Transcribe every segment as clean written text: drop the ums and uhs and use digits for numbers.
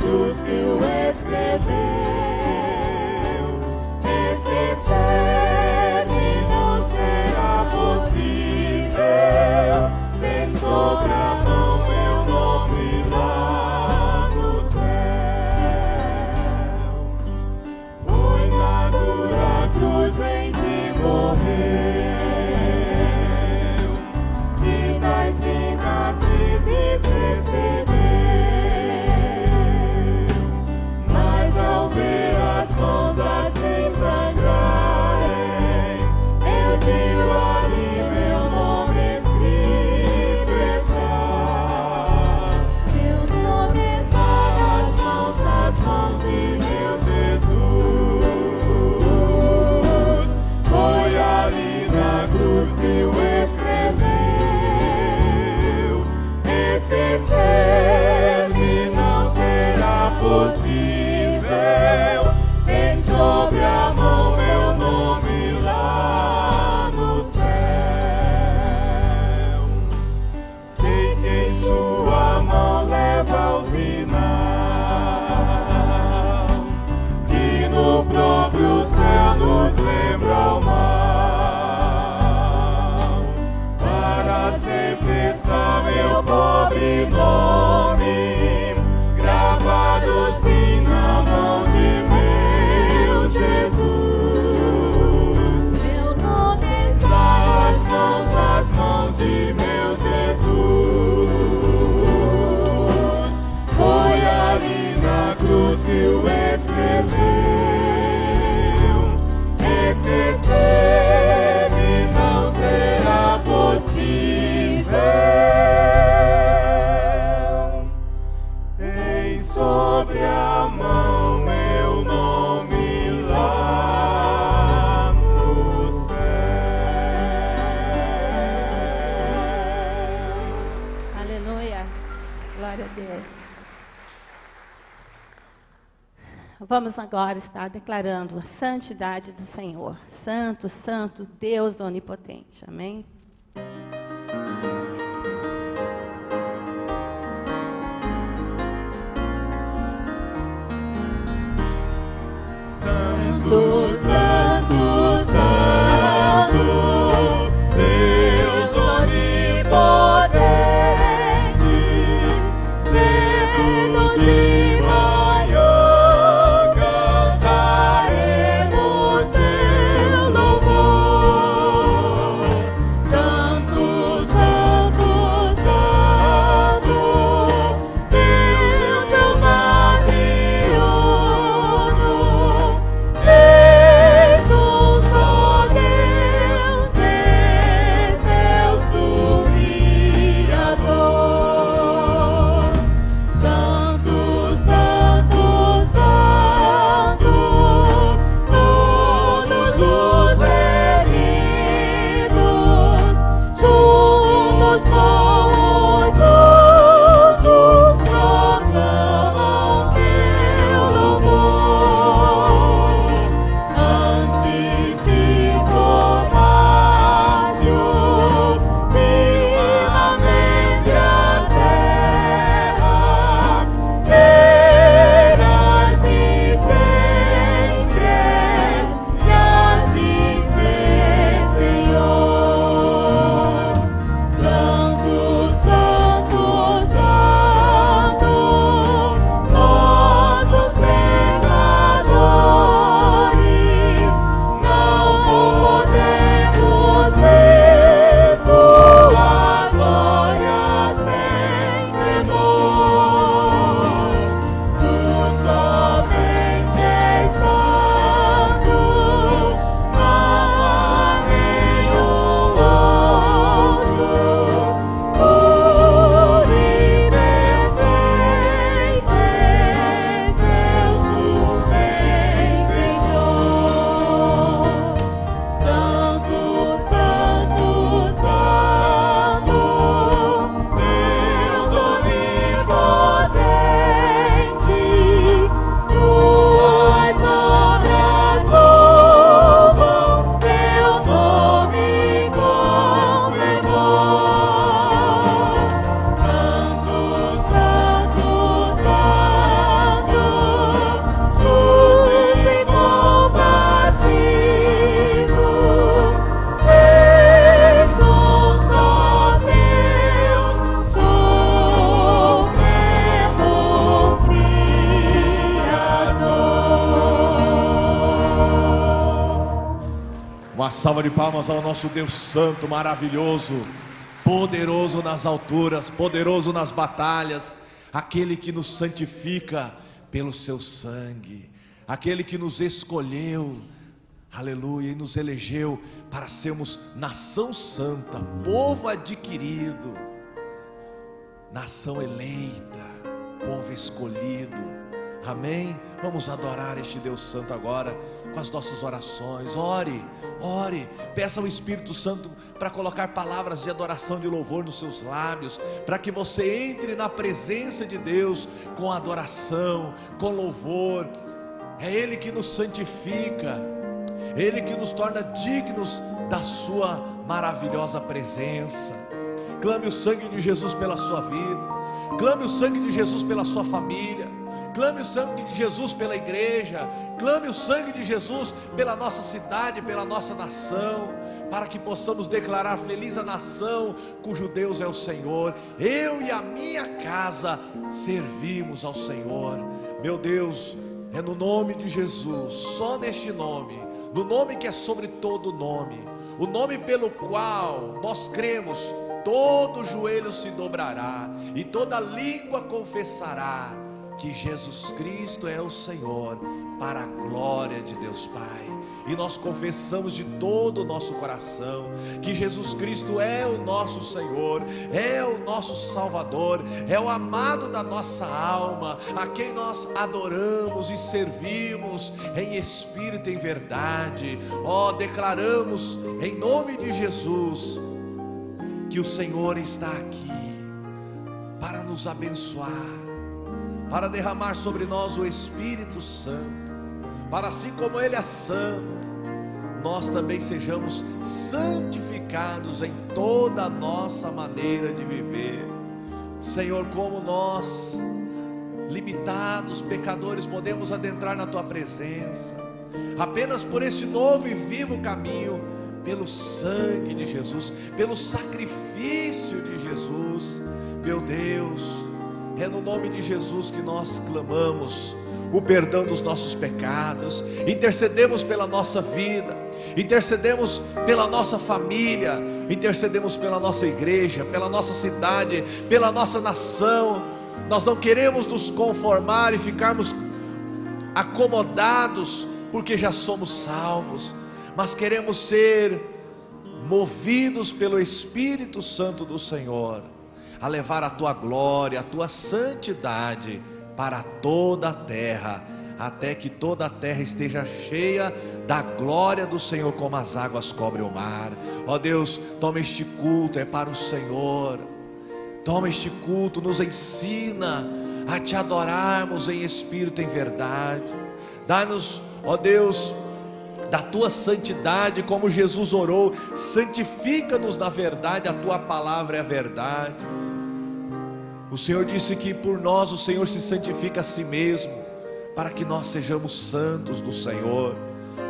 cruz que o escreveu. Esquecer-me não será possível. Vem sobre a mão meu nome lá no céu. Foi na dura cruz em que morreu, que das cicatrizes recebeu. Mas ao ver as mãos assim sangrarem, eu vi ali meu nome escrito estar. Meu nome está nas mãos de meu Jesus. Foi ali na cruz que o escreveu. Esquecer-me não será possível. Tem sobre a mão meu nome lá no céu. Sei que em sua mão leva o sinal, que no próprio céu nos lembra o mal. Para sempre está meu pobre nome, gravado sim na mão de meu Jesus. Meu nome está nas mãos de meu Jesus. Foi ali na cruz que o escreveu. Esquecer-me não será possível. Tem sobre a mão meu nome lá no céu. Aleluia. Glória a Deus. Vamos agora estar declarando a santidade do Senhor. Santo, santo, Deus onipotente. Amém? Santo, santo, santo, Deus onipotente, cedo de manhã cantaremos teu louvor. Uma salva de palmas ao nosso Deus Santo, maravilhoso, poderoso nas alturas, poderoso nas batalhas, aquele que nos santifica pelo seu sangue, aquele que nos escolheu, aleluia, e nos elegeu para sermos nação santa, povo adquirido, nação eleita, povo escolhido. Amém? Vamos adorar este Deus Santo agora com as nossas orações. Ore, peça ao Espírito Santo para colocar palavras de adoração, de louvor nos seus lábios, para que você entre na presença de Deus com adoração, com louvor. É Ele que nos santifica, Ele que nos torna dignos da sua maravilhosa presença. Clame o sangue de Jesus pela sua vida, clame o sangue de Jesus pela sua família, clame o sangue de Jesus pela igreja, clame o sangue de Jesus pela nossa cidade, pela nossa nação, para que possamos declarar: feliz a nação cujo Deus é o Senhor. Eu e a minha casa servimos ao Senhor. Meu Deus, é no nome de Jesus, só neste nome, no nome que é sobre todo nome, o nome pelo qual nós cremos, todo joelho se dobrará e toda língua confessará que Jesus Cristo é o Senhor, para a glória de Deus Pai. E nós confessamos de todo o nosso coração que Jesus Cristo é o nosso Senhor, é o nosso Salvador, é o amado da nossa alma, a quem nós adoramos e servimos em espírito e em verdade. Declaramos em nome de Jesus que o Senhor está aqui para nos abençoar, para derramar sobre nós o Espírito Santo, para assim como Ele é santo, nós também sejamos santificados em toda a nossa maneira de viver. Senhor, como nós, limitados, pecadores, podemos adentrar na Tua presença, apenas por este novo e vivo caminho, pelo sangue de Jesus, pelo sacrifício de Jesus. Meu Deus, é no nome de Jesus que nós clamamos o perdão dos nossos pecados, intercedemos pela nossa vida, intercedemos pela nossa família, intercedemos pela nossa igreja, pela nossa cidade, pela nossa nação. Nós não queremos nos conformar e ficarmos acomodados porque já somos salvos, mas queremos ser movidos pelo Espírito Santo do Senhor, a levar a Tua glória, a Tua santidade para toda a terra, até que toda a terra esteja cheia da glória do Senhor, como as águas cobrem o mar. Ó Deus, toma este culto, é para o Senhor. Toma este culto, nos ensina a Te adorarmos em espírito e em verdade. Dá-nos, ó Deus, da Tua santidade, como Jesus orou: santifica-nos na verdade, a Tua palavra é a verdade. O Senhor disse que por nós o Senhor se santifica a si mesmo, para que nós sejamos santos do Senhor.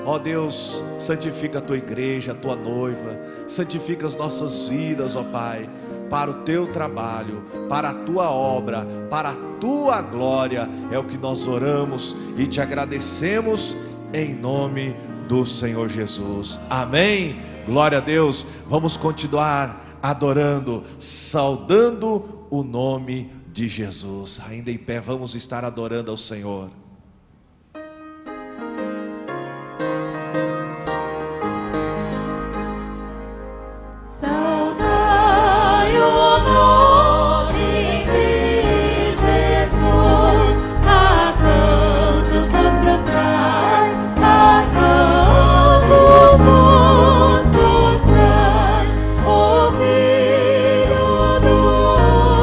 Ó Deus, santifica a Tua igreja, a Tua noiva, santifica as nossas vidas, ó Pai, para o Teu trabalho, para a Tua obra, para a Tua glória. É o que nós oramos e Te agradecemos em nome do Senhor Jesus. Amém. Glória a Deus. Vamos continuar adorando, saudando o nome de Jesus. Ainda em pé, vamos estar adorando ao Senhor. Saudai o nome de Jesus, arcanjos vos prostrai, arcanjos vos prostrai, o Filho do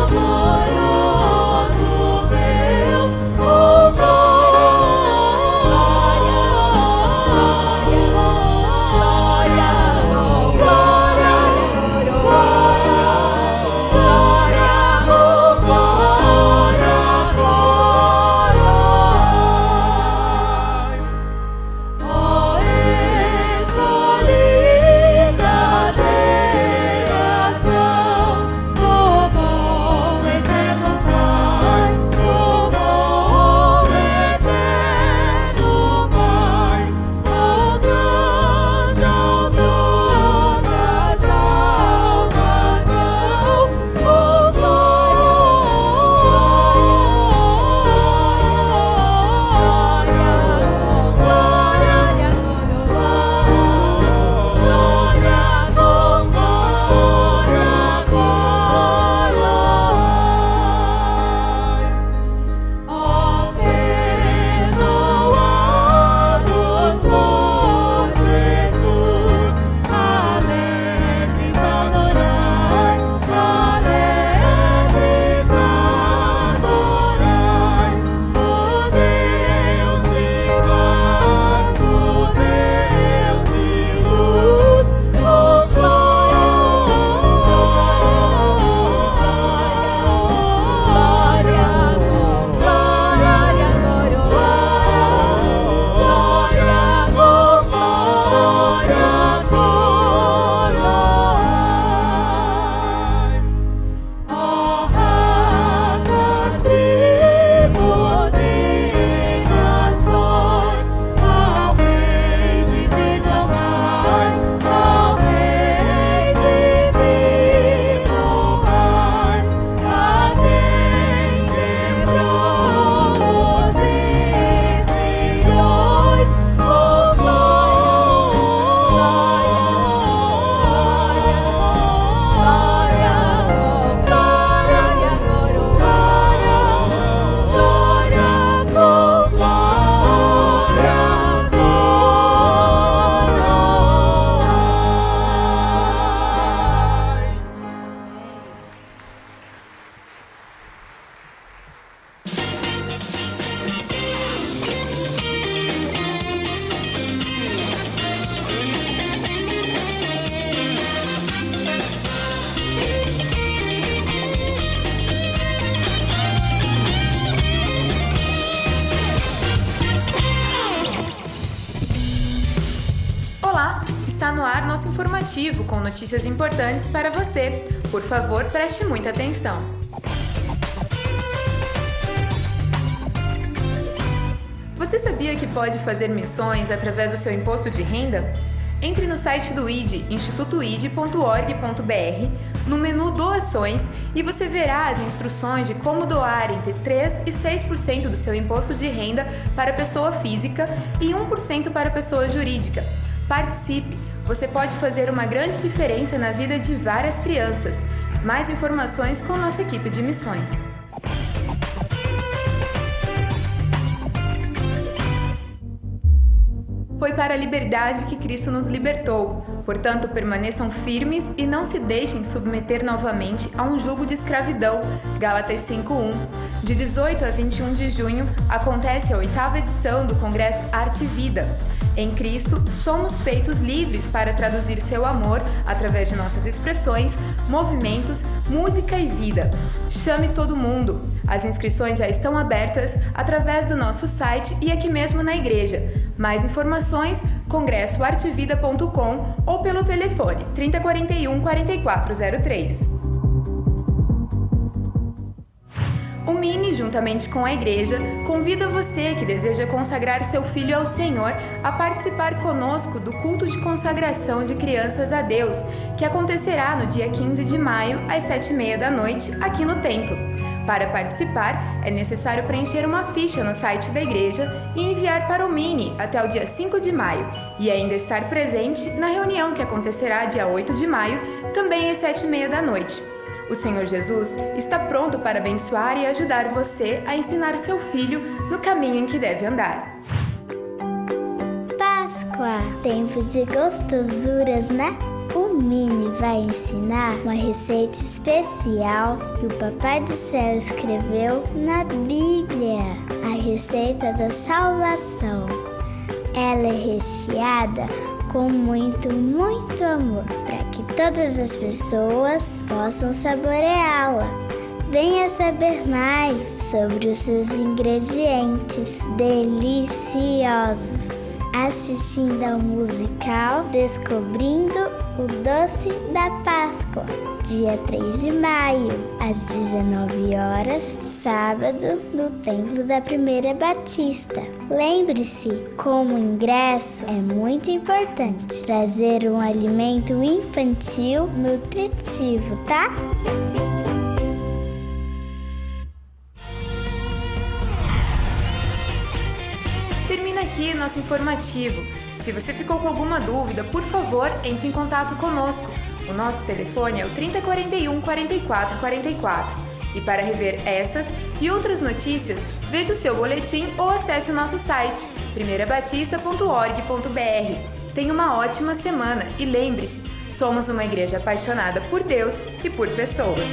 glorioso Deus, o está no ar nosso informativo com notícias importantes para você. Por favor, preste muita atenção. Você sabia que pode fazer missões através do seu imposto de renda? Entre no site do ID, institutoid.org.br, no menu Doações, e você verá as instruções de como doar entre 3% e 6% do seu imposto de renda para pessoa física e 1% para pessoa jurídica. Participe! Você pode fazer uma grande diferença na vida de várias crianças. Mais informações com nossa equipe de missões. Foi para a liberdade que Cristo nos libertou. Portanto, permaneçam firmes e não se deixem submeter novamente a um jugo de escravidão. Gálatas 5:1. De 18 a 21 de junho, acontece a 8ª edição do Congresso Arte e Vida. Em Cristo, somos feitos livres para traduzir seu amor através de nossas expressões, movimentos, música e vida. Chame todo mundo! As inscrições já estão abertas através do nosso site e aqui mesmo na igreja. Mais informações, congressoartevida.com ou pelo telefone 3041 4403. O Mini, juntamente com a igreja, convida você que deseja consagrar seu filho ao Senhor a participar conosco do culto de consagração de crianças a Deus, que acontecerá no dia 15 de maio, às 7h30 da noite, aqui no templo. Para participar, é necessário preencher uma ficha no site da igreja e enviar para o Mini até o dia 5 de maio, e ainda estar presente na reunião que acontecerá dia 8 de maio, também às 7h30 da noite. O Senhor Jesus está pronto para abençoar e ajudar você a ensinar o seu filho no caminho em que deve andar. Páscoa, tempo de gostosuras, né? O Mini vai ensinar uma receita especial que o Papai do Céu escreveu na Bíblia, a receita da salvação. Ela é recheada com muito amor, para que todas as pessoas possam saboreá-la. Venha saber mais sobre os seus ingredientes deliciosos, assistindo ao musical Descobrindo o Doce da Páscoa, dia 3 de maio, às 19 horas, sábado, no Templo da Primeira Batista. Lembre-se, como ingresso, é muito importante trazer um alimento infantil nutritivo, tá? Termina aqui nosso informativo. Se você ficou com alguma dúvida, por favor, entre em contato conosco. O nosso telefone é o 3041 4444. E para rever essas e outras notícias, veja o seu boletim ou acesse o nosso site, primeirabatista.org.br. Tenha uma ótima semana e lembre-se, somos uma igreja apaixonada por Deus e por pessoas.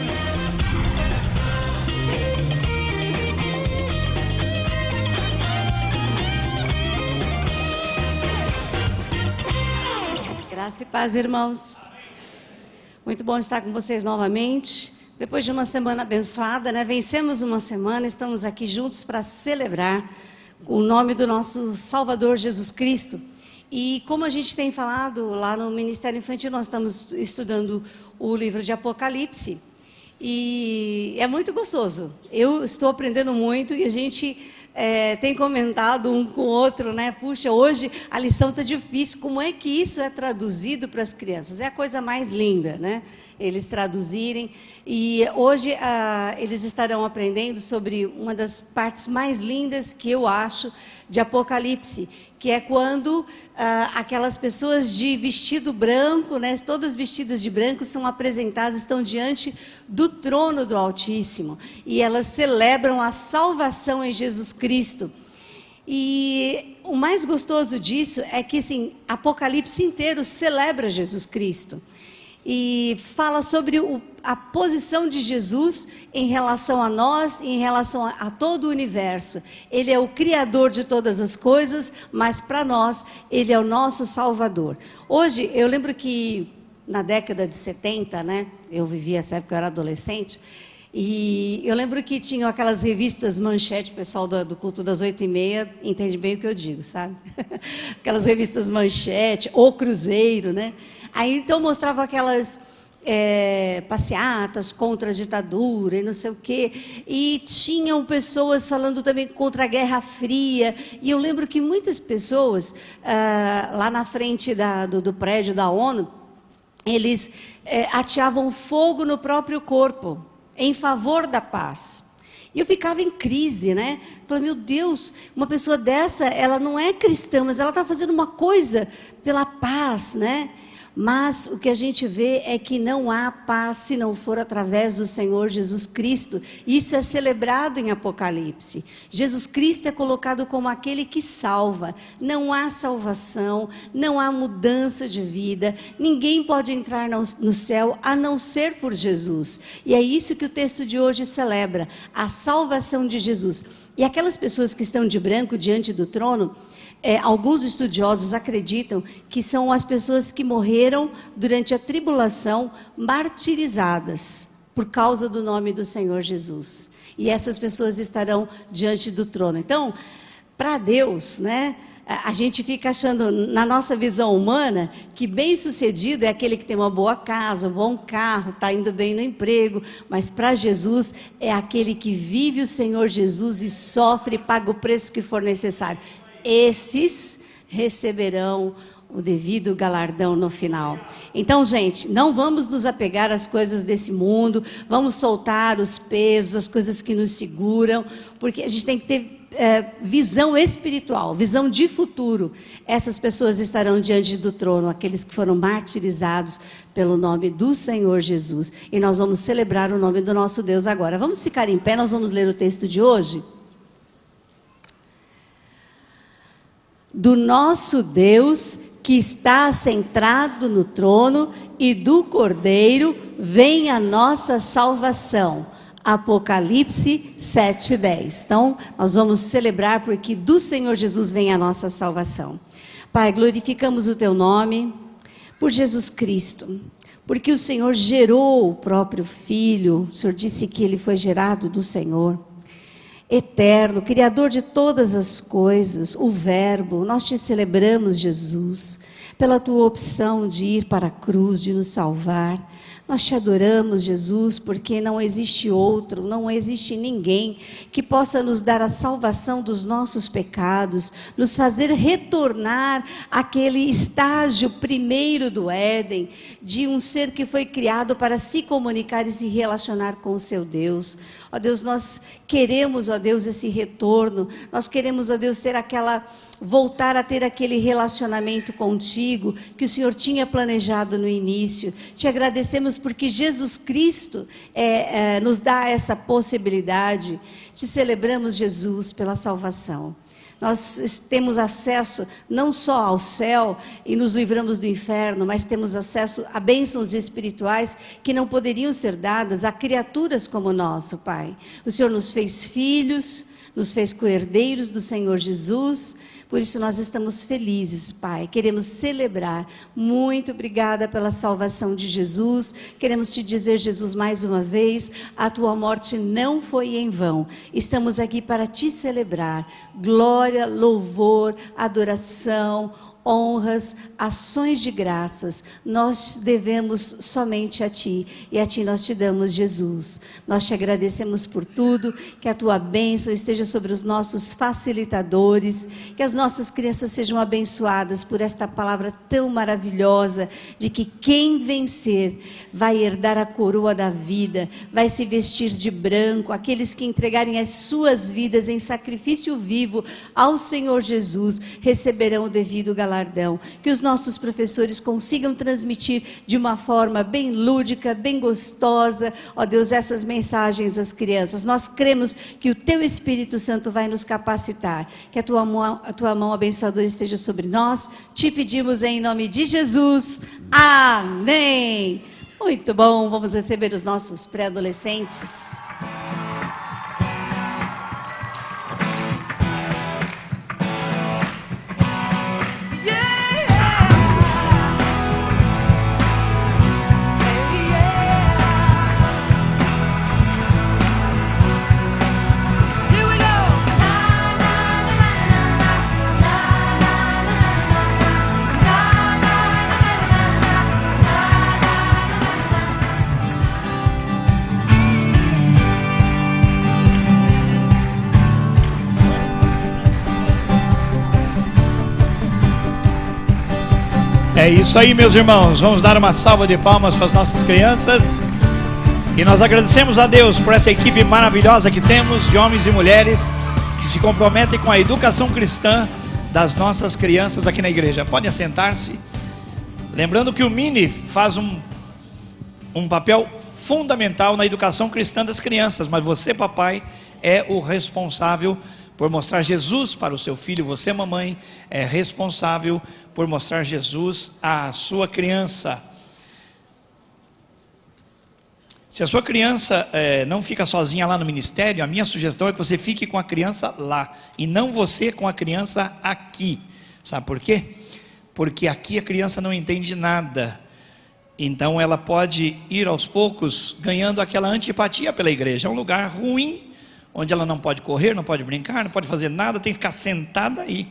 Graça e paz, irmãos. Muito bom estar com vocês novamente. Depois de uma semana abençoada, né? Vencemos uma semana, estamos aqui juntos para celebrar o nome do nosso Salvador Jesus Cristo. E como a gente tem falado lá no Ministério Infantil, nós estamos estudando o livro de Apocalipse. E é muito gostoso. Eu estou aprendendo muito e a gente tem comentado um com o outro, né? Puxa, hoje a lição está difícil. Como é que isso é traduzido para as crianças? É a coisa mais linda, né? Eles traduzirem. E hoje eles estarão aprendendo sobre uma das partes mais lindas que eu acho de Apocalipse, que é quando aquelas pessoas de vestido branco, né, todas vestidas de branco, são apresentadas, estão diante do trono do Altíssimo, e elas celebram a salvação em Jesus Cristo. E o mais gostoso disso é que, assim, Apocalipse inteiro celebra Jesus Cristo. E fala sobre a posição de Jesus em relação a nós, em relação a todo o universo. Ele é o Criador de todas as coisas, mas para nós, Ele é o nosso Salvador. Hoje, eu lembro que na década de 70, né, eu vivi essa época, eu era adolescente, E eu lembro que tinham aquelas revistas Manchete, o pessoal do culto das 8h30 entende bem o que eu digo, sabe? Aquelas revistas Manchete, O Cruzeiro, né? Aí então mostrava aquelas passeatas contra a ditadura e não sei o quê. E tinham pessoas falando também contra a Guerra Fria. E eu lembro que muitas pessoas, lá na frente do prédio da ONU, eles ateavam fogo no próprio corpo, em favor da paz. E eu ficava em crise, né? Falei, meu Deus, uma pessoa dessa, ela não é cristã, mas ela está fazendo uma coisa pela paz, né? Mas o que a gente vê é que não há paz se não for através do Senhor Jesus Cristo. Isso é celebrado em Apocalipse. Jesus Cristo é colocado como aquele que salva. Não há salvação, não há mudança de vida. Ninguém pode entrar no céu a não ser por Jesus. E é isso que o texto de hoje celebra, a salvação de Jesus. E aquelas pessoas que estão de branco diante do trono, alguns estudiosos acreditam que são as pessoas que morreram durante a tribulação, martirizadas por causa do nome do Senhor Jesus. E essas pessoas estarão diante do trono. Então, para Deus, né, a gente fica achando, na nossa visão humana, que bem-sucedido é aquele que tem uma boa casa, um bom carro, está indo bem no emprego. Mas para Jesus é aquele que vive o Senhor Jesus e sofre e paga o preço que for necessário. Esses receberão o devido galardão no final. Então, gente, não vamos nos apegar às coisas desse mundo, vamos soltar os pesos, as coisas que nos seguram, porque a gente tem que ter visão espiritual, visão de futuro. Essas pessoas estarão diante do trono, aqueles que foram martirizados pelo nome do Senhor Jesus. E nós vamos celebrar o nome do nosso Deus agora. Vamos ficar em pé, nós vamos ler o texto de hoje. Do nosso Deus que está assentado no trono e do Cordeiro vem a nossa salvação. Apocalipse 7:10. Então, nós vamos celebrar porque do Senhor Jesus vem a nossa salvação. Pai, glorificamos o Teu nome por Jesus Cristo, porque o Senhor gerou o próprio Filho. O Senhor disse que Ele foi gerado do Senhor. Eterno, Criador de todas as coisas, o Verbo, nós te celebramos, Jesus, pela tua opção de ir para a cruz, de nos salvar. Nós te adoramos, Jesus, porque não existe outro, não existe ninguém que possa nos dar a salvação dos nossos pecados, nos fazer retornar àquele estágio primeiro do Éden, de um ser que foi criado para se comunicar e se relacionar com o seu Deus. Ó Deus, nós queremos, ó Deus, esse retorno, nós queremos, ó Deus, voltar a ter aquele relacionamento contigo que o Senhor tinha planejado no início. Te agradecemos porque Jesus Cristo nos dá essa possibilidade. Te celebramos, Jesus, pela salvação. Nós temos acesso não só ao céu e nos livramos do inferno, mas temos acesso a bênçãos espirituais que não poderiam ser dadas a criaturas como nós, Pai. O Senhor nos fez filhos, nos fez co-herdeiros do Senhor Jesus. Por isso nós estamos felizes, Pai. Queremos celebrar. Muito obrigada pela salvação de Jesus. Queremos te dizer, Jesus, mais uma vez, a tua morte não foi em vão. Estamos aqui para te celebrar. Glória, louvor, adoração, honras, ações de graças, nós devemos somente a Ti, e a Ti nós te damos, Jesus. Nós te agradecemos por tudo, que a Tua bênção esteja sobre os nossos facilitadores, que as nossas crianças sejam abençoadas por esta palavra tão maravilhosa, de que quem vencer vai herdar a coroa da vida, vai se vestir de branco, aqueles que entregarem as suas vidas em sacrifício vivo ao Senhor Jesus, receberão o devido galardão. Que os nossos professores consigam transmitir de uma forma bem lúdica, bem gostosa, ó Deus, essas mensagens às crianças. Nós cremos que o Teu Espírito Santo vai nos capacitar, que a Tua mão abençoadora esteja sobre nós. Te pedimos em nome de Jesus. Amém. Muito bom, vamos receber os nossos pré-adolescentes. É isso aí, meus irmãos. Vamos dar uma salva de palmas para as nossas crianças. E nós agradecemos a Deus por essa equipe maravilhosa que temos, de homens e mulheres que se comprometem com a educação cristã das nossas crianças aqui na igreja. Pode assentar-se. Lembrando que o Mini faz um papel fundamental na educação cristã das crianças, mas você, papai, é o responsável por mostrar Jesus para o seu filho. Você, mamãe, é responsável por mostrar Jesus à sua criança. Se a sua criança não fica sozinha lá no ministério, a minha sugestão é que você fique com a criança lá, e não você com a criança aqui. Sabe por quê? Porque aqui a criança não entende nada. Então ela pode ir aos poucos ganhando aquela antipatia pela igreja. É um lugar ruim, onde ela não pode correr, não pode brincar, não pode fazer nada, tem que ficar sentada aí.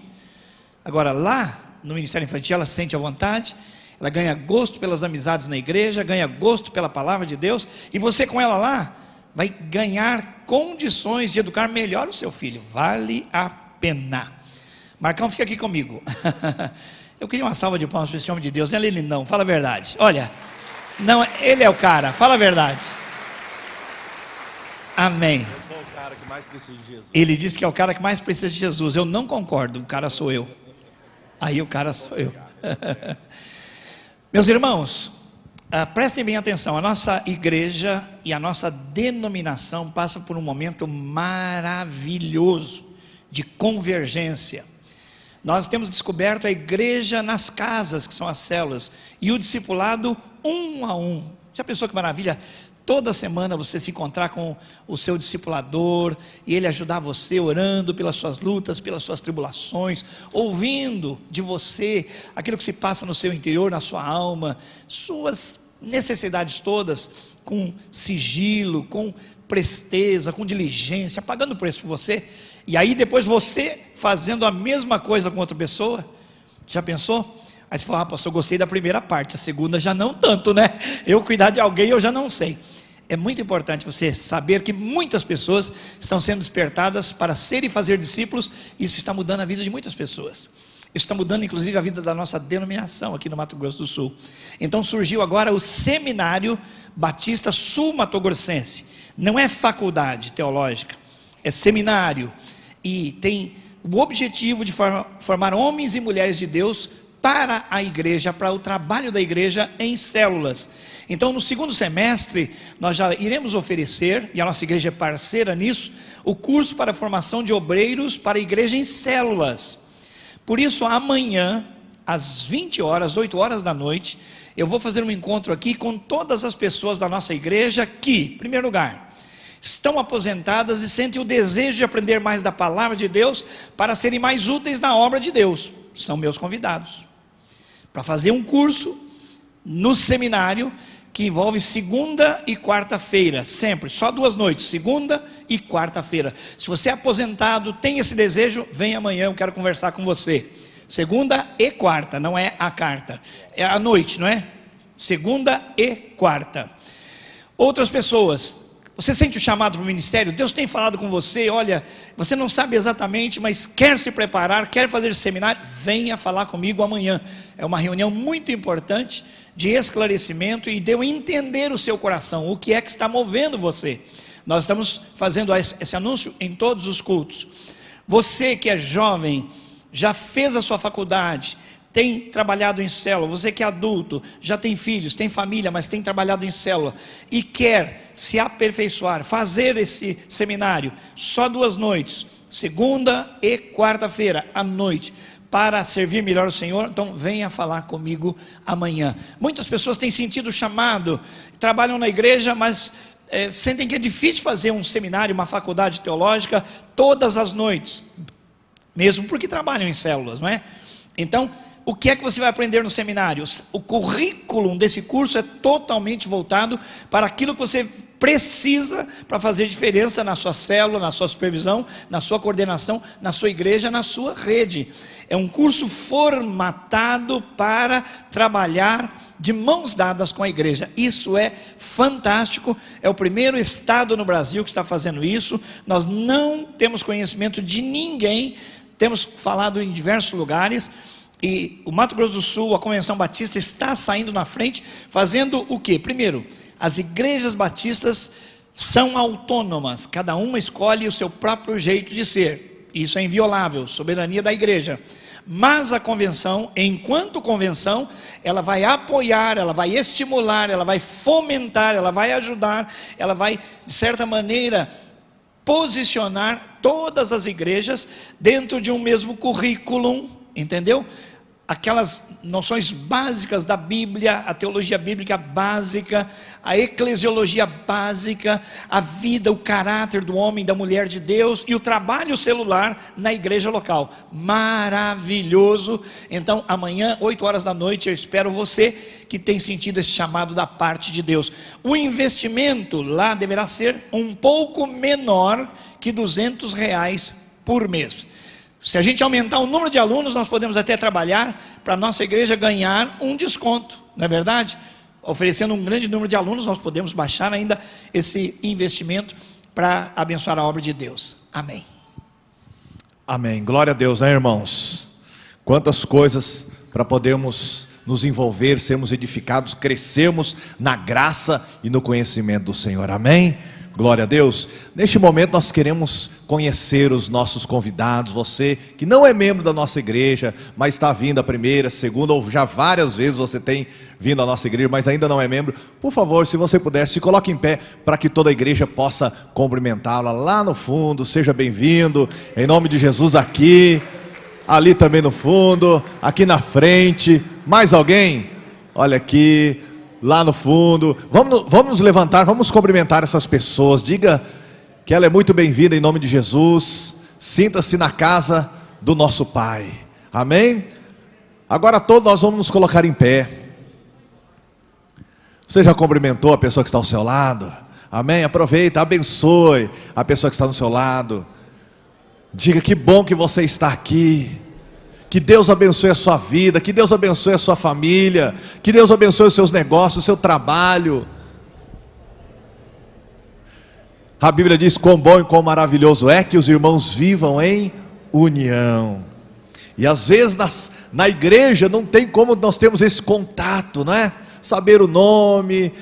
Agora lá no Ministério Infantil ela se sente à vontade, ela ganha gosto pelas amizades na igreja, ganha gosto pela palavra de Deus, e você com ela lá vai ganhar condições de educar melhor o seu filho. Vale a pena. Marcão, fica aqui comigo. Eu queria uma salva de palmas para esse homem de Deus. Não é ele não, fala a verdade. Olha, não, ele é o cara, fala a verdade. Amém. Eu sou o cara que mais precisa de Jesus. Ele disse que é o cara que mais precisa de Jesus. Eu não concordo, o cara sou eu. Aí o cara sou eu. Meus irmãos, prestem bem atenção. A nossa igreja e a nossa denominação passam por um momento maravilhoso de convergência. Nós temos descoberto a igreja nas casas, que são as células, e o discipulado um a um. Já pensou que maravilha? Toda semana você se encontrar com o seu discipulador e ele ajudar você orando pelas suas lutas, pelas suas tribulações, ouvindo de você aquilo que se passa no seu interior, na sua alma, suas necessidades todas, com sigilo, com presteza, com diligência, pagando preço por você. E aí depois você fazendo a mesma coisa com outra pessoa. Já pensou? Aí você fala: pastor, eu gostei da primeira parte, a segunda já não tanto, né? Eu cuidar de alguém eu já não sei. É muito importante você saber que muitas pessoas estão sendo despertadas para ser e fazer discípulos. Isso está mudando a vida de muitas pessoas. Isso está mudando inclusive a vida da nossa denominação aqui no Mato Grosso do Sul. Então surgiu agora o Seminário Batista Sul-Mato-Grossense. Não é faculdade teológica, é seminário. E tem o objetivo de formar homens e mulheres de Deus para a igreja, para o trabalho da igreja em células. Então no segundo semestre nós já iremos oferecer, e a nossa igreja é parceira nisso, o curso para a formação de obreiros para a igreja em células. Por isso amanhã, às 20 horas, 8 horas da noite, eu vou fazer um encontro aqui com todas as pessoas da nossa igreja que, em primeiro lugar, estão aposentadas e sentem o desejo de aprender mais da palavra de Deus para serem mais úteis na obra de Deus. São meus convidados para fazer um curso no seminário que envolve segunda e quarta-feira, sempre, só 2 noites, segunda e quarta-feira. Se você é aposentado, tem esse desejo, vem amanhã, eu quero conversar com você. Segunda e quarta, não é a carta, é a noite, não é? Segunda e quarta. Outras pessoas, você sente o chamado para o ministério? Deus tem falado com você, olha, você não sabe exatamente, mas quer se preparar, quer fazer esse seminário? Venha falar comigo amanhã. É uma reunião muito importante de esclarecimento e de eu entender o seu coração, o que é que está movendo você. Nós estamos fazendo esse anúncio em todos os cultos. Você que é jovem, já fez a sua faculdade, tem trabalhado em célula, você que é adulto, já tem filhos, tem família, mas tem trabalhado em célula e quer se aperfeiçoar, fazer esse seminário, só 2 noites, segunda e quarta-feira à noite, para servir melhor o Senhor, então venha falar comigo amanhã. Muitas pessoas têm sentido o chamado, trabalham na igreja, mas sentem que é difícil fazer um seminário, uma faculdade teológica todas as noites, mesmo porque trabalham em células, não é? Então, o que é que você vai aprender no seminário? O currículo desse curso é totalmente voltado para aquilo que você precisa para fazer diferença na sua célula, na sua supervisão, na sua coordenação, na sua igreja, na sua rede. É um curso formatado para trabalhar de mãos dadas com a igreja. Isso é fantástico, é o primeiro estado no Brasil que está fazendo isso. Nós não temos conhecimento de ninguém, temos falado em diversos lugares, E o Mato Grosso do Sul, a Convenção Batista, está saindo na frente, fazendo o quê? Primeiro, as igrejas batistas são autônomas, cada uma escolhe o seu próprio jeito de ser. Isso é inviolável, soberania da igreja. Mas a convenção, enquanto convenção, ela vai apoiar, ela vai estimular, ela vai fomentar, ela vai ajudar, ela vai, de certa maneira, posicionar todas as igrejas dentro de um mesmo currículo, entendeu? Aquelas noções básicas da Bíblia, a teologia bíblica básica, a eclesiologia básica, a vida, o caráter do homem e da mulher de Deus e o trabalho celular na igreja local. Maravilhoso! Então amanhã, 8 horas da noite, eu espero você que tem sentido esse chamado da parte de Deus. O investimento lá deverá ser um pouco menor que R$200 por mês. Se a gente aumentar o número de alunos, nós podemos até trabalhar para a nossa igreja ganhar um desconto, não é verdade? Oferecendo um grande número de alunos, nós podemos baixar ainda esse investimento para abençoar a obra de Deus. Amém. Amém. Glória a Deus, né, irmãos? Quantas coisas para podermos nos envolver, sermos edificados, crescermos na graça e no conhecimento do Senhor. Amém? Glória a Deus. Neste momento nós queremos conhecer os nossos convidados. Você que não é membro da nossa igreja, mas está vindo a primeira, segunda ou já várias vezes você tem vindo à nossa igreja, mas ainda não é membro, por favor, se você puder, se coloque em pé para que toda a igreja possa cumprimentá-la lá no fundo. Seja bem-vindo, em nome de Jesus. Aqui, ali também no fundo, aqui na frente. Mais alguém? Olha aqui, lá no fundo. Vamos nos levantar, vamos cumprimentar essas pessoas. Diga que ela é muito bem-vinda em nome de Jesus. Sinta-se na casa do nosso Pai. Amém? Agora todos nós vamos nos colocar em pé. Você já cumprimentou a pessoa que está ao seu lado? Amém? Aproveita, abençoe a pessoa que está do seu lado. Diga que bom que você está aqui. Que Deus abençoe a sua vida, que Deus abençoe a sua família, que Deus abençoe os seus negócios, o seu trabalho. A Bíblia diz: quão bom e quão maravilhoso é que os irmãos vivam em união. E às vezes na igreja não tem como nós termos esse contato, não é? Saber o nome,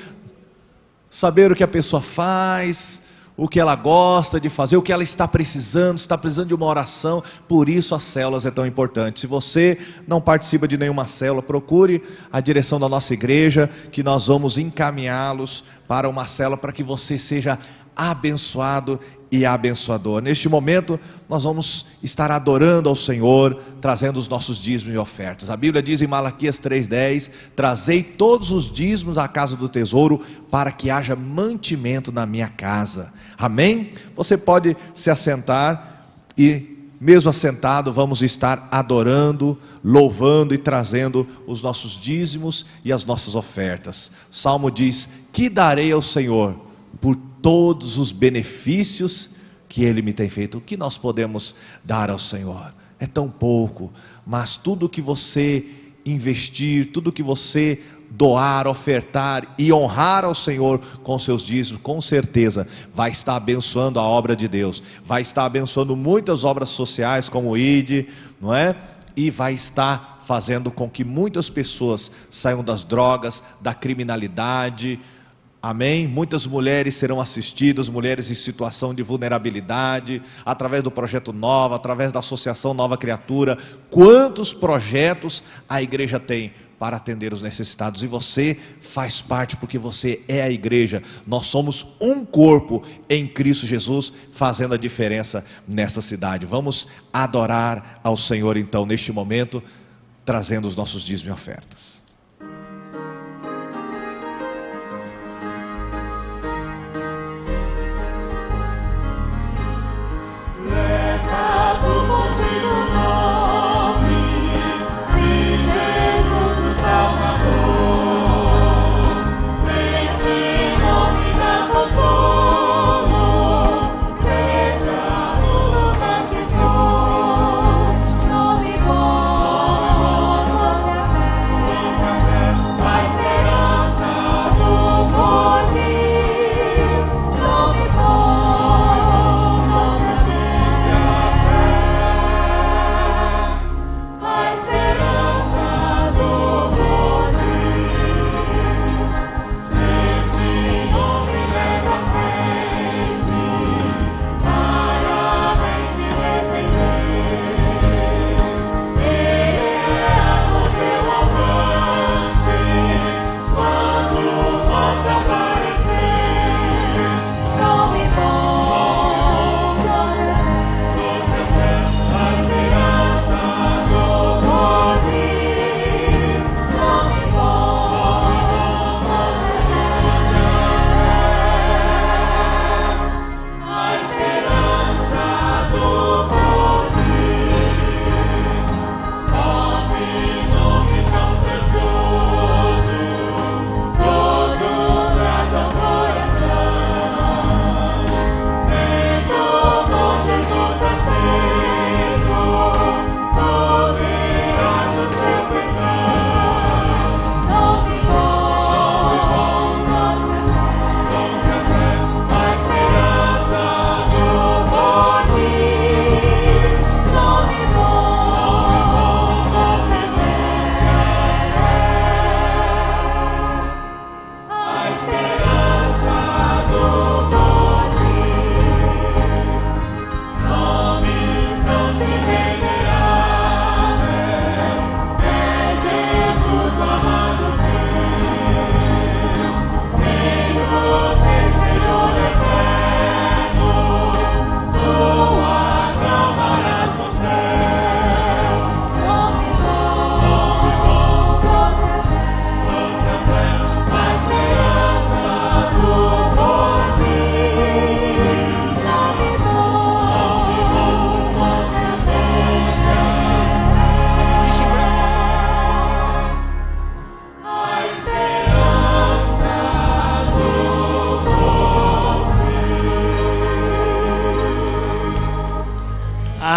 saber o que a pessoa faz, o que ela gosta de fazer, o que ela está precisando de uma oração. Por isso as células é tão importante. Se você não participa de nenhuma célula, procure a direção da nossa igreja, que nós vamos encaminhá-los para uma célula, para que você seja abençoado e abençoador. Neste momento nós vamos estar adorando ao Senhor, trazendo os nossos dízimos e ofertas. A Bíblia diz em Malaquias 3:10: trazei todos os dízimos à casa do tesouro, para que haja mantimento na minha casa. Amém? Você pode se assentar e, mesmo assentado, vamos estar adorando, louvando e trazendo os nossos dízimos e as nossas ofertas. O Salmo diz: que darei ao Senhor por todos os benefícios que Ele me tem feito. O que nós podemos dar ao Senhor? É tão pouco, mas tudo que você investir, tudo que você doar, ofertar e honrar ao Senhor com seus dízimos, com certeza vai estar abençoando a obra de Deus, vai estar abençoando muitas obras sociais como o ID, não é? E vai estar fazendo com que muitas pessoas saiam das drogas, da criminalidade. Amém? Muitas mulheres serão assistidas, mulheres em situação de vulnerabilidade, através do Projeto Nova, através da Associação Nova Criatura. Quantos projetos a igreja tem para atender os necessitados? E você faz parte, porque você é a igreja. Nós somos um corpo em Cristo Jesus, fazendo a diferença nessa cidade. Vamos adorar ao Senhor então neste momento, trazendo os nossos dízimos e ofertas. Nome bom, você é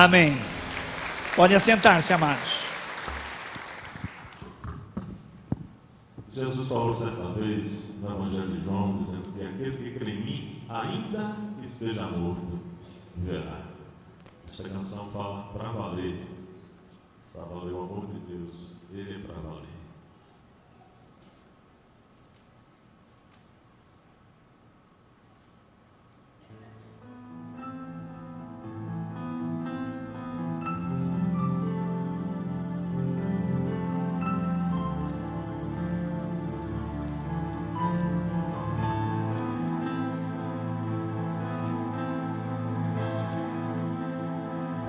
Amém. Podem assentar-se, amados. Jesus falou certa vez no Evangelho de João, dizendo que aquele que crê em mim, ainda que esteja morto, verá. Esta canção fala para valer o amor de Deus, Ele é para valer.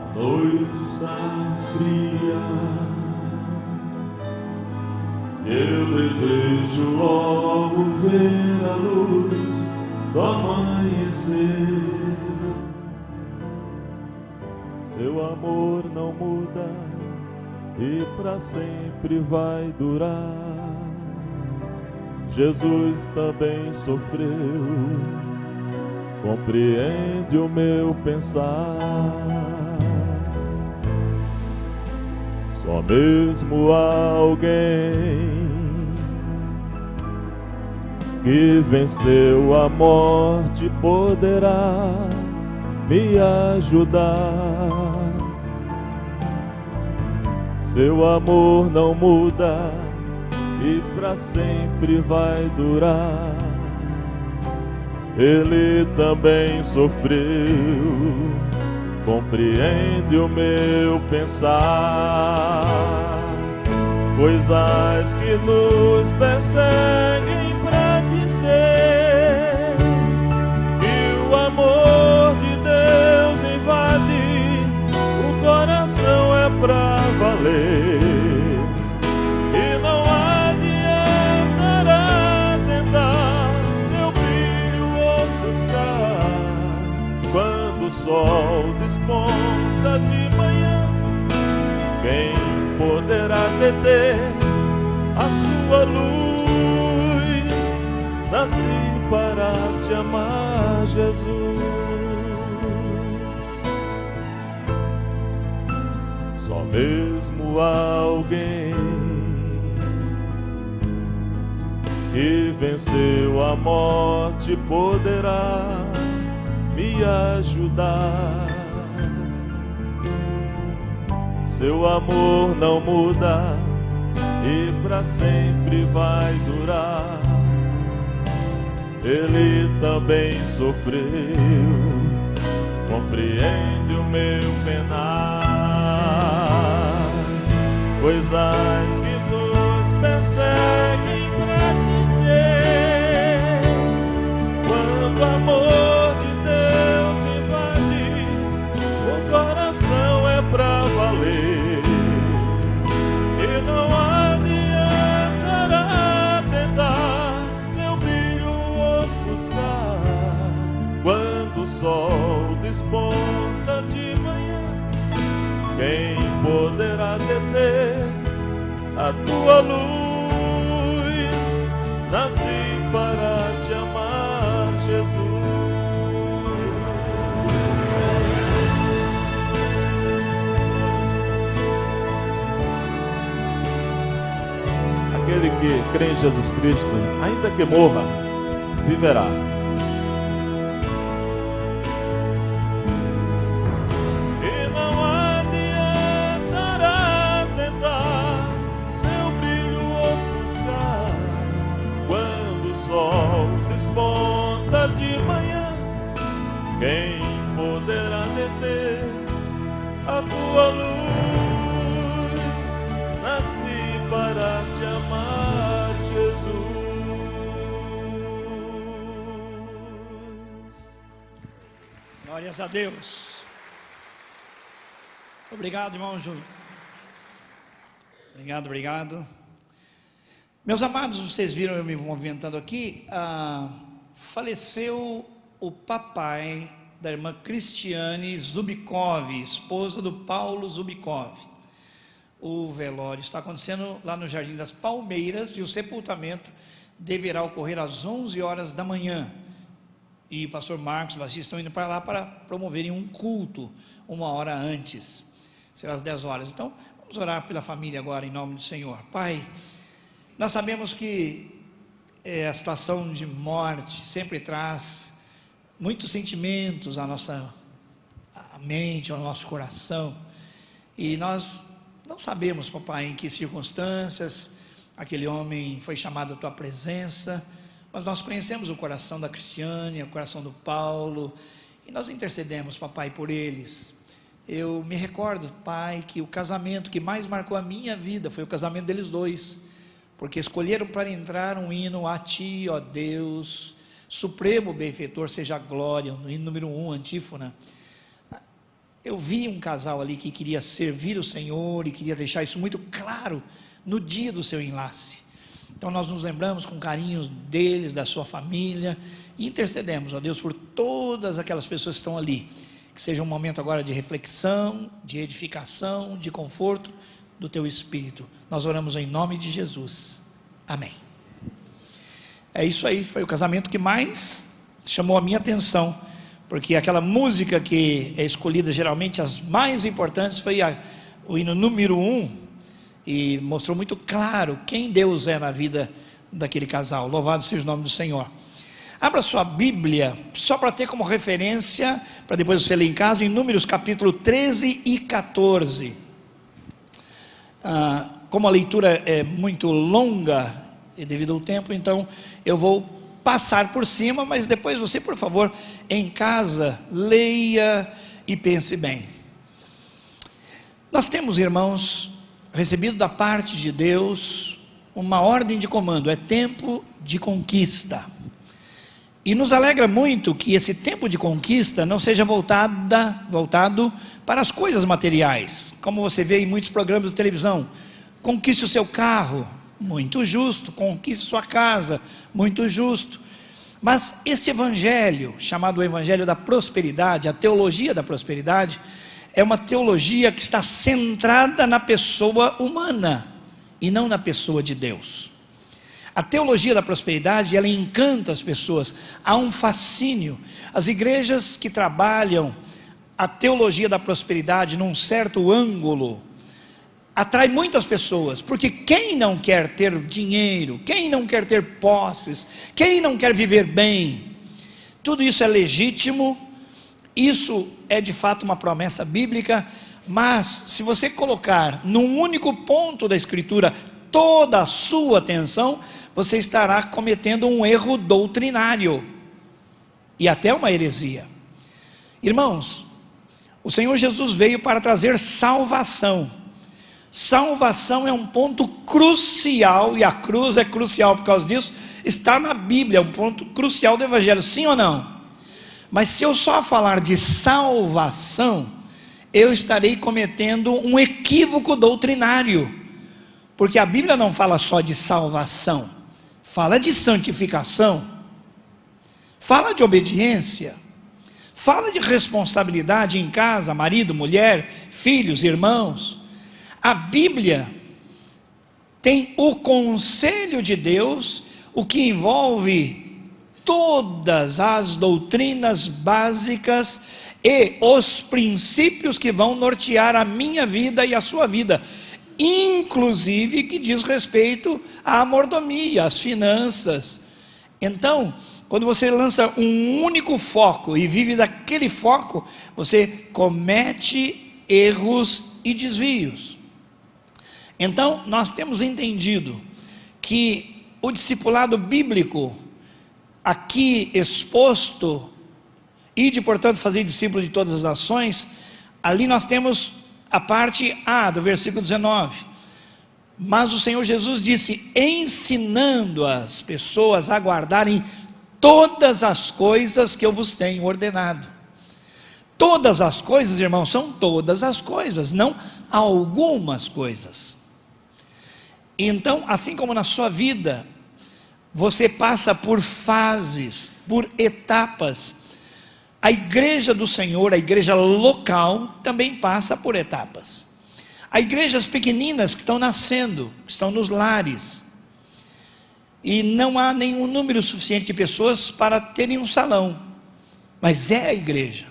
A noite está fria, eu desejo logo ver a luz do amanhecer. Seu amor não muda e para sempre vai durar. Jesus também sofreu, compreende o meu pensar. Só mesmo alguém que venceu a morte poderá me ajudar. Seu amor não muda e para sempre vai durar. Ele também sofreu, compreende o meu pensar. Coisas que nos perseguem pra dizer que o amor de Deus invade o coração é pra valer. E não adiantará tentar seu brilho ofuscar quando o sol desponta de manhã. Quem poderá deter a sua luz? Nasci para te amar, Jesus. Só mesmo alguém que venceu a morte poderá me ajudar. Seu amor não muda e para sempre vai durar. Ele também sofreu, compreende o meu penar. Coisas que nos perseguem pra dizer quando o amor de Deus invade o coração é pra valer. E não adiantará tentar seu brilho ofuscar quando o sol desponta de manhã. Quem poderá deter a tua luz? Nasci para te amar, Jesus. Aquele que crê em Jesus Cristo, ainda que morra, viverá. E não adiantará tentar seu brilho ofuscar quando o sol desponta de manhã. Quem poderá deter a tua luz? Nasci para te amar, Jesus. Glórias a Deus. Obrigado, irmão Júlio. Obrigado. Meus amados, vocês viram eu me movimentando aqui. Faleceu o papai da irmã Cristiane Zubikov, esposa do Paulo Zubikov. O velório está acontecendo lá no Jardim das Palmeiras e o sepultamento deverá ocorrer às 11 horas da manhã. e o pastor Marcos Batista estão indo para lá para promoverem um culto 1 hora antes, será às 10 horas. Então, vamos orar pela família agora, em nome do Senhor. Pai, nós sabemos que a situação de morte sempre traz muitos sentimentos à nossa mente, ao nosso coração, e nós não sabemos, papai, em que circunstâncias aquele homem foi chamado à tua presença, mas nós conhecemos o coração da Cristiane, o coração do Paulo, e nós intercedemos, papai, por eles. Eu me recordo, pai, que o casamento que mais marcou a minha vida foi o casamento deles dois, porque escolheram para entrar um hino a ti, ó Deus, supremo benfeitor seja a glória, no hino número 1, antífona. Eu vi um casal ali que queria servir o Senhor e queria deixar isso muito claro no dia do seu enlace. Então nós nos lembramos com carinho deles, da sua família, e intercedemos, ó Deus, por todas aquelas pessoas que estão ali, que seja um momento agora de reflexão, de edificação, de conforto do teu Espírito. Nós oramos em nome de Jesus, amém. É isso aí, foi o casamento que mais chamou a minha atenção, porque aquela música que é escolhida geralmente, as mais importantes, foi o hino número 1, e mostrou muito claro quem Deus é na vida daquele casal. Louvado seja o nome do Senhor. Abra sua Bíblia, só para ter como referência, para depois você ler em casa, em Números capítulo 13 e 14. Como a leitura é muito longa, e devido ao tempo, então eu vou passar por cima, mas depois você, por favor, em casa, leia e pense bem. Nós temos, irmãos, recebido da parte de Deus uma ordem de comando, é tempo de conquista. E nos alegra muito que esse tempo de conquista não seja voltado para as coisas materiais, como você vê em muitos programas de televisão. Conquiste o seu carro, muito justo. Conquiste sua casa, muito justo. Mas este evangelho, chamado o evangelho da prosperidade, a teologia da prosperidade, é uma teologia que está centrada na pessoa humana e não na pessoa de Deus. A teologia da prosperidade, ela encanta as pessoas, há um fascínio. As igrejas que trabalham a teologia da prosperidade num certo ângulo, atrai muitas pessoas, porque quem não quer ter dinheiro, quem não quer ter posses, quem não quer viver bem, tudo isso é legítimo, isso é de fato uma promessa bíblica, mas se você colocar num único ponto da Escritura toda a sua atenção, você estará cometendo um erro doutrinário, e até uma heresia. Irmãos, o Senhor Jesus veio para trazer salvação. Salvação é um ponto crucial, e a cruz é crucial por causa disso, está na Bíblia, é um ponto crucial do Evangelho, sim ou não? Mas se eu só falar de salvação, eu estarei cometendo um equívoco doutrinário, porque a Bíblia não fala só de salvação, fala de santificação, fala de obediência, fala de responsabilidade em casa, marido, mulher, filhos, irmãos. A Bíblia tem o conselho de Deus, o que envolve todas as doutrinas básicas e os princípios que vão nortear a minha vida e a sua vida, inclusive que diz respeito à mordomia, às finanças. Então, quando você lança um único foco e vive daquele foco, você comete erros e desvios. Então, nós temos entendido que o discipulado bíblico, aqui exposto, ide, portanto, fazer discípulos de todas as nações, ali nós temos a parte A do versículo 19. Mas o Senhor Jesus disse, ensinando as pessoas a guardarem todas as coisas que eu vos tenho ordenado. Todas as coisas, irmãos, são todas as coisas, não algumas coisas. Então, assim como na sua vida, você passa por fases, por etapas. A igreja do Senhor, a igreja local, também passa por etapas. Há igrejas pequeninas que estão nascendo, que estão nos lares, e não há nenhum número suficiente de pessoas para terem um salão. mas é a igreja,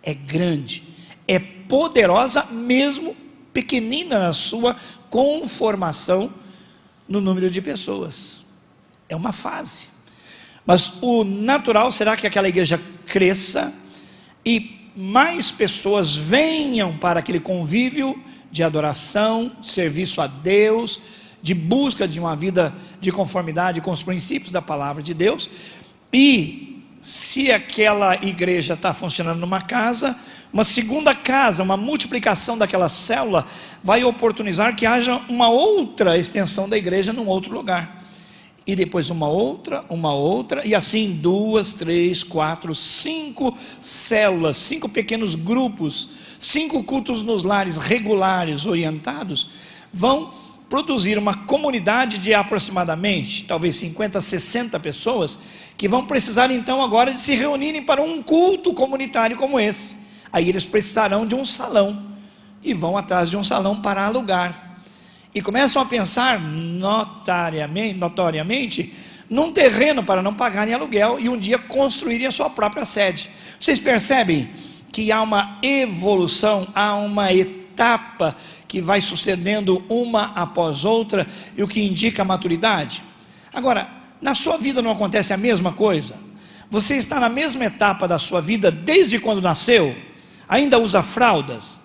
é grande, é poderosa mesmo pequenina na sua conformação no número de pessoas. É uma fase. Mas o natural será que aquela igreja cresça e mais pessoas venham para aquele convívio de adoração, serviço a Deus, de busca de uma vida de conformidade com os princípios da palavra de Deus. E se aquela igreja está funcionando numa casa, uma segunda casa, uma multiplicação daquela célula vai oportunizar que haja uma outra extensão da igreja num outro lugar, e depois uma outra, e assim 2, 3, 4, 5 células, 5 pequenos grupos, 5 cultos nos lares regulares, orientados, vão produzir uma comunidade de aproximadamente, talvez 50, 60 pessoas, que vão precisar então agora de se reunirem para um culto comunitário como esse. Aí eles precisarão de um salão, e vão atrás de um salão para alugar, e começam a pensar notoriamente num terreno para não pagarem aluguel, e um dia construírem a sua própria sede. Vocês percebem que há uma evolução, há uma etapa que vai sucedendo uma após outra, e o que indica a maturidade. Agora, na sua vida não acontece a mesma coisa? Você está na mesma etapa da sua vida desde quando nasceu? Ainda usa fraldas?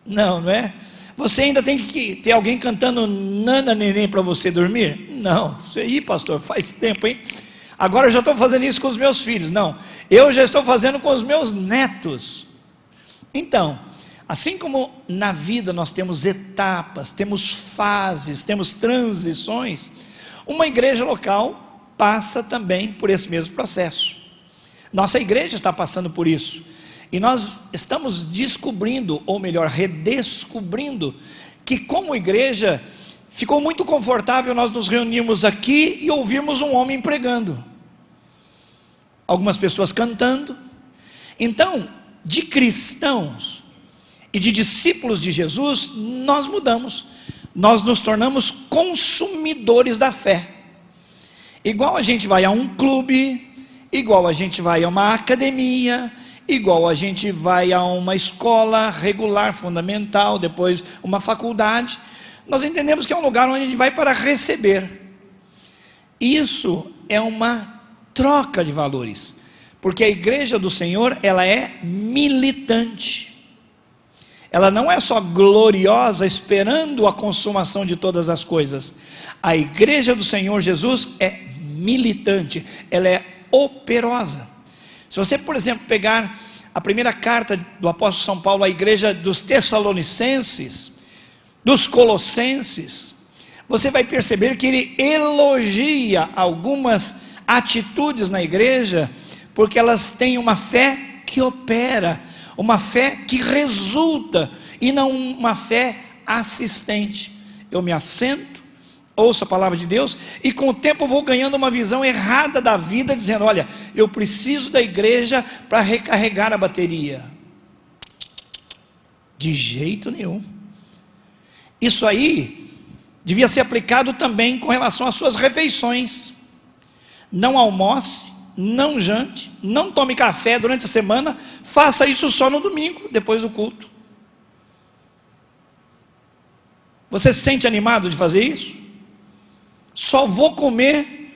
Não é? Você ainda tem que ter alguém cantando Nana Neném para você dormir? Não. Você, pastor, faz tempo, hein? Agora eu já estou fazendo isso com os meus filhos. Não, eu já estou fazendo com os meus netos. Então, assim como na vida nós temos etapas, temos fases, temos transições, uma igreja local passa também por esse mesmo processo. Nossa igreja está passando por isso. E nós estamos descobrindo, ou melhor, redescobrindo, que como igreja, ficou muito confortável nós nos reunirmos aqui e ouvirmos um homem pregando. Algumas pessoas cantando. Então, de cristãos e de discípulos de Jesus, nós mudamos. Nós nos tornamos consumidores da fé. Igual a gente vai a um clube, igual a gente vai a uma academia, igual a gente vai a uma escola regular, fundamental, depois uma faculdade, nós entendemos que é um lugar onde a gente vai para receber. Isso é uma troca de valores, porque a igreja do Senhor, ela é militante, ela não é só gloriosa, esperando a consumação de todas as coisas. A igreja do Senhor Jesus é militante, ela é operosa. Se você, por exemplo, pegar a primeira carta do apóstolo São Paulo à igreja dos Tessalonicenses, dos Colossenses, você vai perceber que ele elogia algumas atitudes na igreja, porque elas têm uma fé que opera, uma fé que resulta, e não uma fé assistente. Eu me assento, ouço a palavra de Deus, e com o tempo eu vou ganhando uma visão errada da vida, dizendo, olha, eu preciso da igreja para recarregar a bateria. De jeito nenhum. Isso aí devia ser aplicado também com relação às suas refeições. Não almoce, não jante, não tome café durante a semana, faça isso só no domingo, depois do culto. Você se sente animado de fazer isso? Só vou comer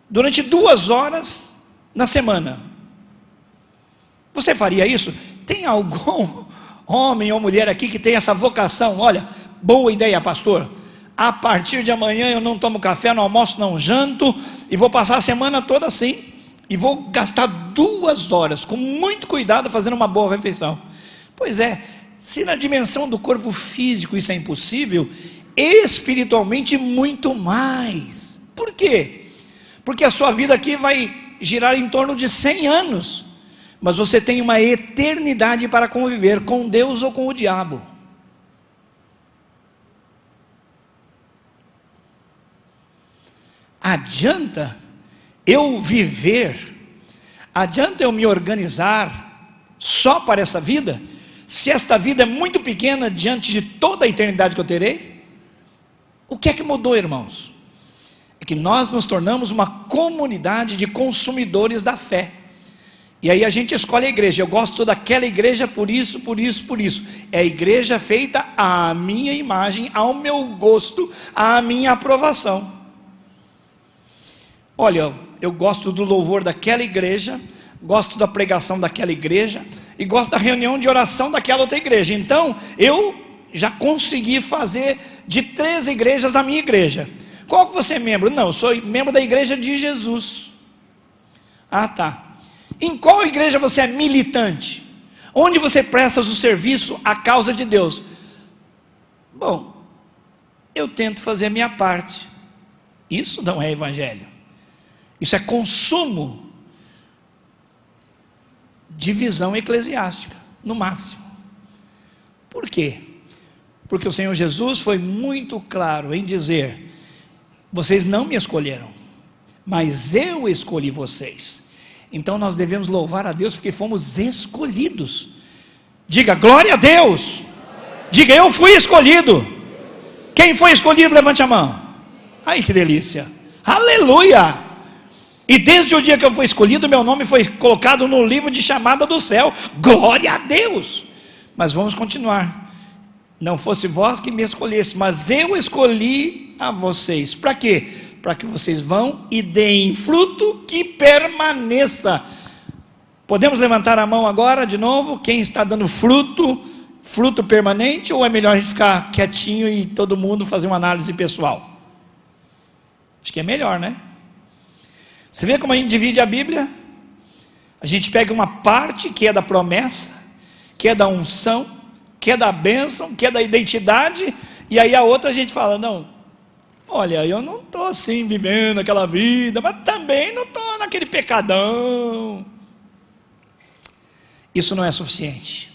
durante 2 horas na semana. Você faria isso? Tem algum homem ou mulher aqui que tem essa vocação? Olha, boa ideia, pastor. A partir de amanhã eu não tomo café, não almoço, não janto, e vou passar a semana toda assim, e vou gastar 2 horas com muito cuidado fazendo uma boa refeição. Pois é, se na dimensão do corpo físico isso é impossível, espiritualmente muito mais. Por quê? Porque a sua vida aqui vai girar em torno de 100 anos, mas você tem uma eternidade para conviver com Deus ou com o diabo. Adianta eu viver, adianta eu me organizar só para essa vida, se esta vida é muito pequena diante de toda a eternidade que eu terei? O que é que mudou, irmãos? É que nós nos tornamos uma comunidade de consumidores da fé, E aí a gente escolhe a igreja. Eu gosto daquela igreja por isso, por isso, por isso. É a igreja feita à minha imagem, ao meu gosto, à minha aprovação. Olha, eu gosto do louvor daquela igreja, gosto da pregação daquela igreja e gosto da reunião de oração daquela outra igreja. Então, eu já consegui fazer de 3 igrejas a minha igreja. Qual que você é membro? Não, eu sou membro da igreja de Jesus. Ah, tá. Em qual igreja você é militante? Onde você presta o serviço à causa de Deus? Bom, eu tento fazer a minha parte. Isso não é evangelho. Isso é consumo de visão eclesiástica, no máximo. Por quê? Porque o Senhor Jesus foi muito claro em dizer: vocês não me escolheram, mas eu escolhi vocês. Então nós devemos louvar a Deus porque fomos escolhidos. Diga glória a Deus. Diga eu fui escolhido. Quem foi escolhido, levante a mão. Ai que delícia, aleluia. E desde o dia que eu fui escolhido, meu nome foi colocado no livro de chamada do céu. Glória a Deus. Mas vamos continuar. Não fosse vós que me escolhesse, mas eu escolhi a vocês. Para quê? Para que vocês vão e deem fruto que permaneça. Podemos levantar a mão agora de novo? Quem está dando fruto, fruto permanente, ou é melhor a gente ficar quietinho e todo mundo fazer uma análise pessoal? Acho que é melhor, né? Você vê como a gente divide a Bíblia? A gente pega uma parte que é da promessa, que é da unção, que é da bênção, que é da identidade, e aí a outra a gente fala, não, olha, eu não estou assim vivendo aquela vida, mas também não estou naquele pecadão. Isso não é suficiente.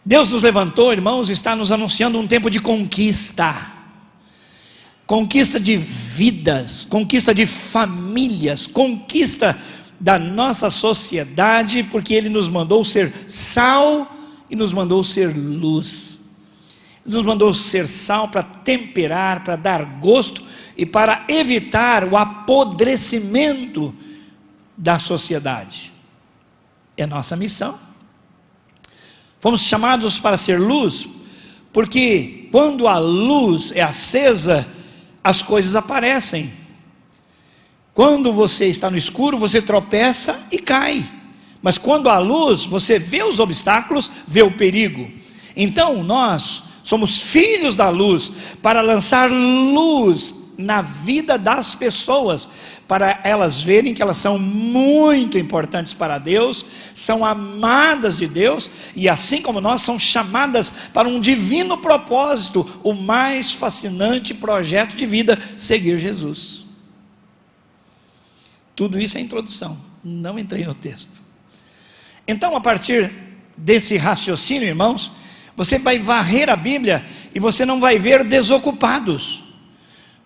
Deus nos levantou, irmãos, está nos anunciando um tempo de conquista. Conquista de vidas, conquista de famílias, conquista da nossa sociedade, porque Ele nos mandou ser sal e nos mandou ser luz. Ele nos mandou ser sal para temperar, para dar gosto e para evitar o apodrecimento da sociedade. É nossa missão. Fomos chamados para ser luz, porque quando a luz é acesa, as coisas aparecem. Quando você está no escuro, você tropeça e cai. Mas quando há luz, você vê os obstáculos, vê o perigo. Então nós somos filhos da luz, para lançar luz na vida das pessoas, para elas verem que elas são muito importantes para Deus, são amadas de Deus, e assim como nós, são chamadas para um divino propósito, o mais fascinante projeto de vida, seguir Jesus. Tudo isso é introdução, não entrei no texto. Então, a partir desse raciocínio, irmãos, você vai varrer a Bíblia e você não vai ver desocupados.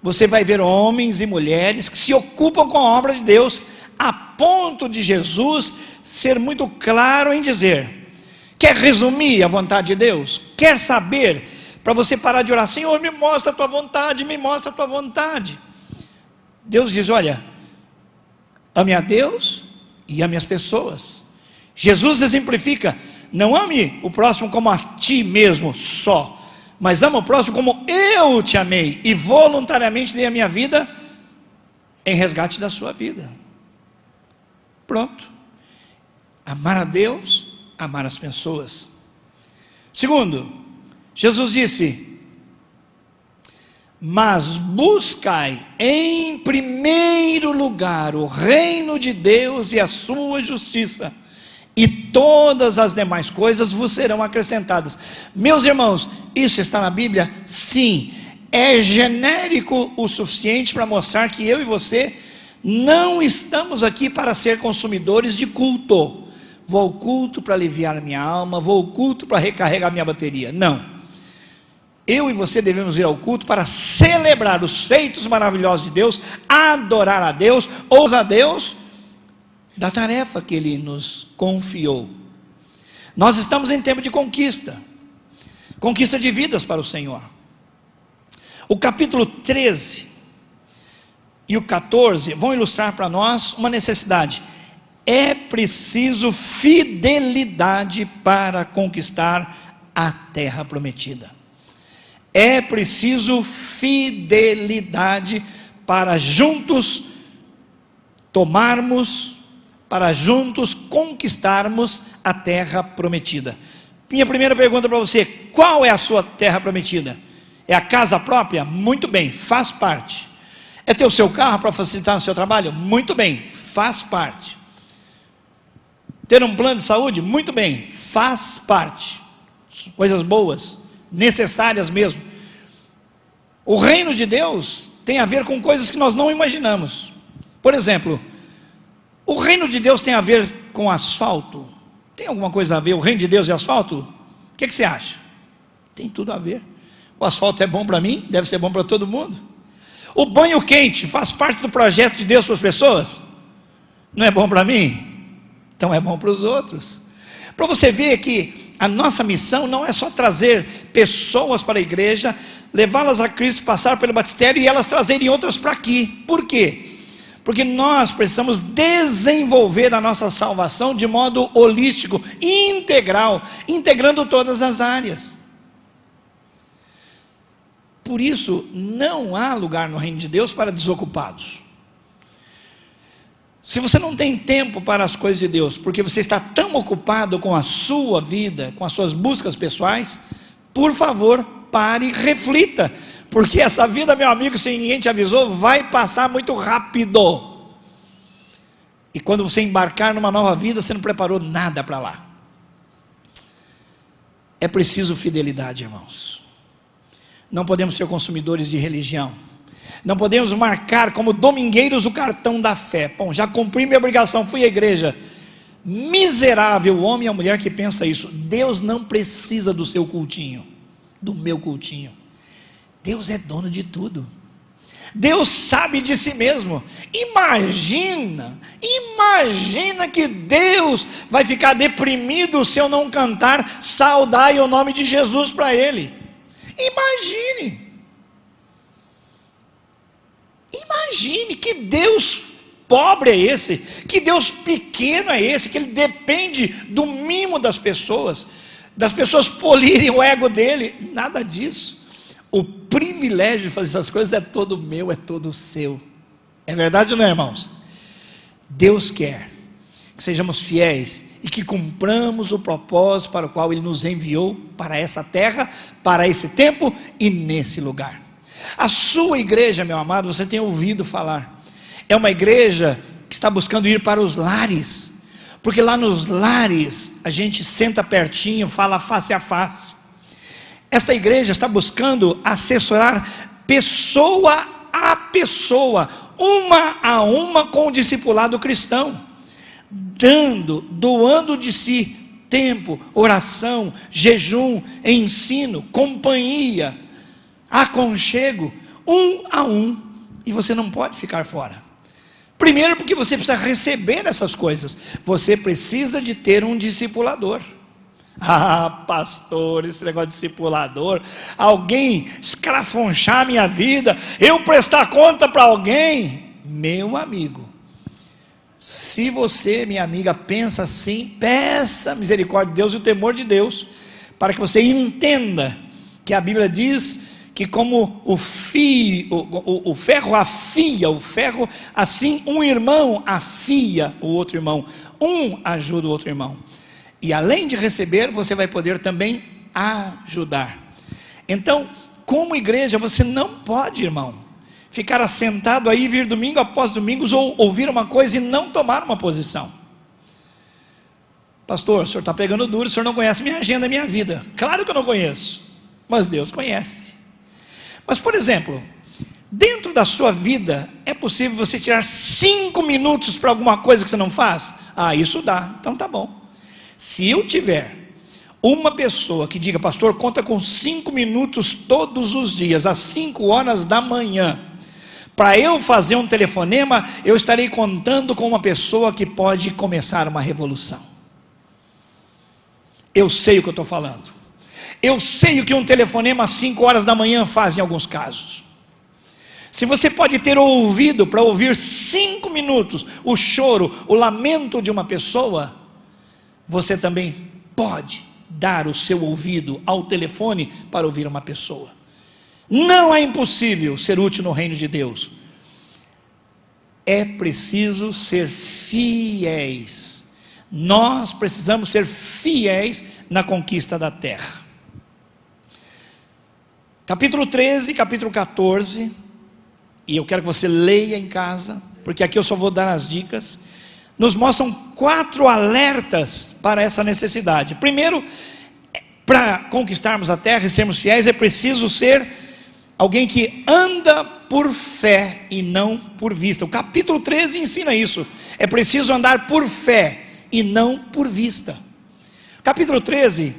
Você vai ver homens e mulheres que se ocupam com a obra de Deus, a ponto de Jesus ser muito claro em dizer: quer resumir a vontade de Deus? Quer saber? Para você parar de orar, Senhor, me mostra a tua vontade, me mostra a tua vontade. Deus diz: olha, ame a Deus e ame as pessoas. Jesus exemplifica: não ame o próximo como a ti mesmo só, mas ama o próximo como eu te amei, e voluntariamente dei a minha vida em resgate da sua vida. Pronto. Amar a Deus, amar as pessoas. Segundo, Jesus disse: mas buscai em primeiro lugar o reino de Deus e a sua justiça, e todas as demais coisas vos serão acrescentadas. Meus irmãos, isso está na Bíblia? Sim. É genérico o suficiente para mostrar que eu e você não estamos aqui para ser consumidores de culto. Vou ao culto para aliviar a minha alma, vou ao culto para recarregar minha bateria. Não. Eu e você devemos ir ao culto para celebrar os feitos maravilhosos de Deus, adorar a Deus, ousar a Deus da tarefa que Ele nos confiou. Nós estamos em tempo de conquista, conquista de vidas para o Senhor. O capítulo 13 e o 14 vão ilustrar para nós uma necessidade. É preciso fidelidade para conquistar a terra prometida. É preciso fidelidade para juntos tomarmos, para juntos conquistarmos a terra prometida. Minha primeira pergunta para você: qual é a sua terra prometida? É a casa própria? Muito bem, faz parte. É ter o seu carro para facilitar o seu trabalho? Muito bem, faz parte. Ter um plano de saúde? Muito bem, faz parte. Coisas boas, necessárias mesmo. O reino de Deus tem a ver com coisas que nós não imaginamos. Por exemplo, o reino de Deus tem a ver com asfalto? Tem alguma coisa a ver o reino de Deus e asfalto? O que você acha? Tem tudo a ver. O asfalto é bom para mim, deve ser bom para todo mundo. O banho quente faz parte do projeto de Deus para as pessoas? Não é bom para mim? Então é bom para os outros. Para você ver que a nossa missão não é só trazer pessoas para a igreja, levá-las a Cristo, passar pelo batistério e elas trazerem outras para aqui. Por quê? Porque nós precisamos desenvolver a nossa salvação de modo holístico, integral, integrando todas as áreas. Por isso, não há lugar no reino de Deus para desocupados. Se você não tem tempo para as coisas de Deus, porque você está tão ocupado com a sua vida, com as suas buscas pessoais, por favor, pare e reflita, porque essa vida, meu amigo, se ninguém te avisou, vai passar muito rápido. E quando você embarcar numa nova vida, você não preparou nada para lá. É preciso fidelidade, irmãos. Não podemos ser consumidores de religião. Não podemos marcar como domingueiros o cartão da fé. Bom, já cumpri minha obrigação, fui à igreja. Miserável o homem e a mulher que pensa isso. Deus não precisa do seu cultinho, do meu cultinho. Deus é dono de tudo. Deus sabe de si mesmo. Imagina que Deus vai ficar deprimido se eu não cantar "Saudai o nome de Jesus" para Ele. Imagine que Deus pobre é esse, que Deus pequeno é esse, que Ele depende do mimo das pessoas polirem o ego dele. Nada disso. O privilégio de fazer essas coisas é todo meu, é todo seu. É verdade ou não, irmãos? Deus quer que sejamos fiéis e que cumpramos o propósito para o qual Ele nos enviou para essa terra, para esse tempo e nesse lugar. A sua igreja, meu amado, você tem ouvido falar, é uma igreja que está buscando ir para os lares, porque lá nos lares a gente senta pertinho, fala face a face. Esta igreja está buscando assessorar pessoa a pessoa, uma a uma, com o discipulado cristão, doando de si tempo, oração, jejum, ensino, companhia, aconchego, um a um. E você não pode ficar fora. Primeiro, porque você precisa receber essas coisas. Você precisa de ter um discipulador. Ah, pastor, esse negócio de discipulador, alguém escrafunchar a minha vida, eu prestar conta para alguém. Meu amigo, se você, minha amiga, pensa assim, peça a misericórdia de Deus e o temor de Deus, para que você entenda que a Bíblia diz que como o ferro afia o ferro, assim um irmão afia o outro irmão, um ajuda o outro irmão. E além de receber, você vai poder também ajudar. Então, como igreja, você não pode, irmão, ficar assentado aí, vir domingo após domingo, ou ouvir uma coisa e não tomar uma posição. Pastor, o senhor está pegando duro, o senhor não conhece minha agenda, minha vida. Claro que eu não conheço, mas Deus conhece. Mas, por exemplo, dentro da sua vida, é possível você tirar 5 minutos para alguma coisa que você não faz? Ah, isso dá, então tá bom. Se eu tiver uma pessoa que diga, pastor, conta com 5 minutos todos os dias, às 5 horas da manhã, para eu fazer um telefonema, eu estarei contando com uma pessoa que pode começar uma revolução. Eu sei o que eu estou falando. Eu sei o que um telefonema às 5 horas da manhã faz em alguns casos. Se você pode ter ouvido para ouvir 5 minutos o choro, o lamento de uma pessoa, você também pode dar o seu ouvido ao telefone para ouvir uma pessoa. Não é impossível ser útil no reino de Deus. É preciso ser fiéis. Nós precisamos ser fiéis na conquista da terra. Capítulo 13, capítulo 14, e eu quero que você leia em casa, porque aqui eu só vou dar as dicas, nos mostram 4 alertas para essa necessidade. Primeiro, para conquistarmos a terra e sermos fiéis, é preciso ser alguém que anda por fé e não por vista. O capítulo 13 ensina isso. É preciso andar por fé e não por vista. O capítulo 13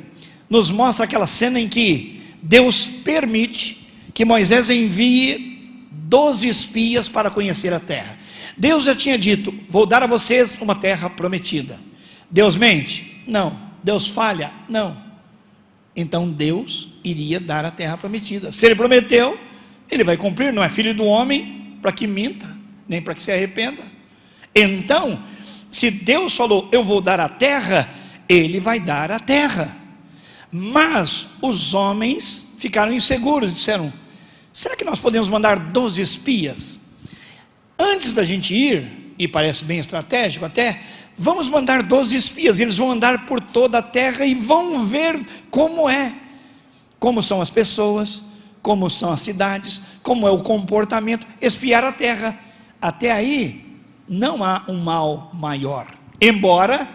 nos mostra aquela cena em que Deus permite que Moisés envie 12 espias para conhecer a terra. Deus já tinha dito: vou dar a vocês uma terra prometida. Deus mente? Não. Deus falha? Não. Então Deus iria dar a terra prometida. Se Ele prometeu, Ele vai cumprir. Não é filho do homem para que minta, nem para que se arrependa. Então, se Deus falou: eu vou dar a terra, Ele vai dar a terra. Mas os homens ficaram inseguros, disseram: será que nós podemos mandar 12 espias? Antes da gente ir, e parece bem estratégico até, vamos mandar 12 espias, eles vão andar por toda a terra e vão ver como é, como são as pessoas, como são as cidades, como é o comportamento, espiar a terra. Até aí, não há um mal maior, embora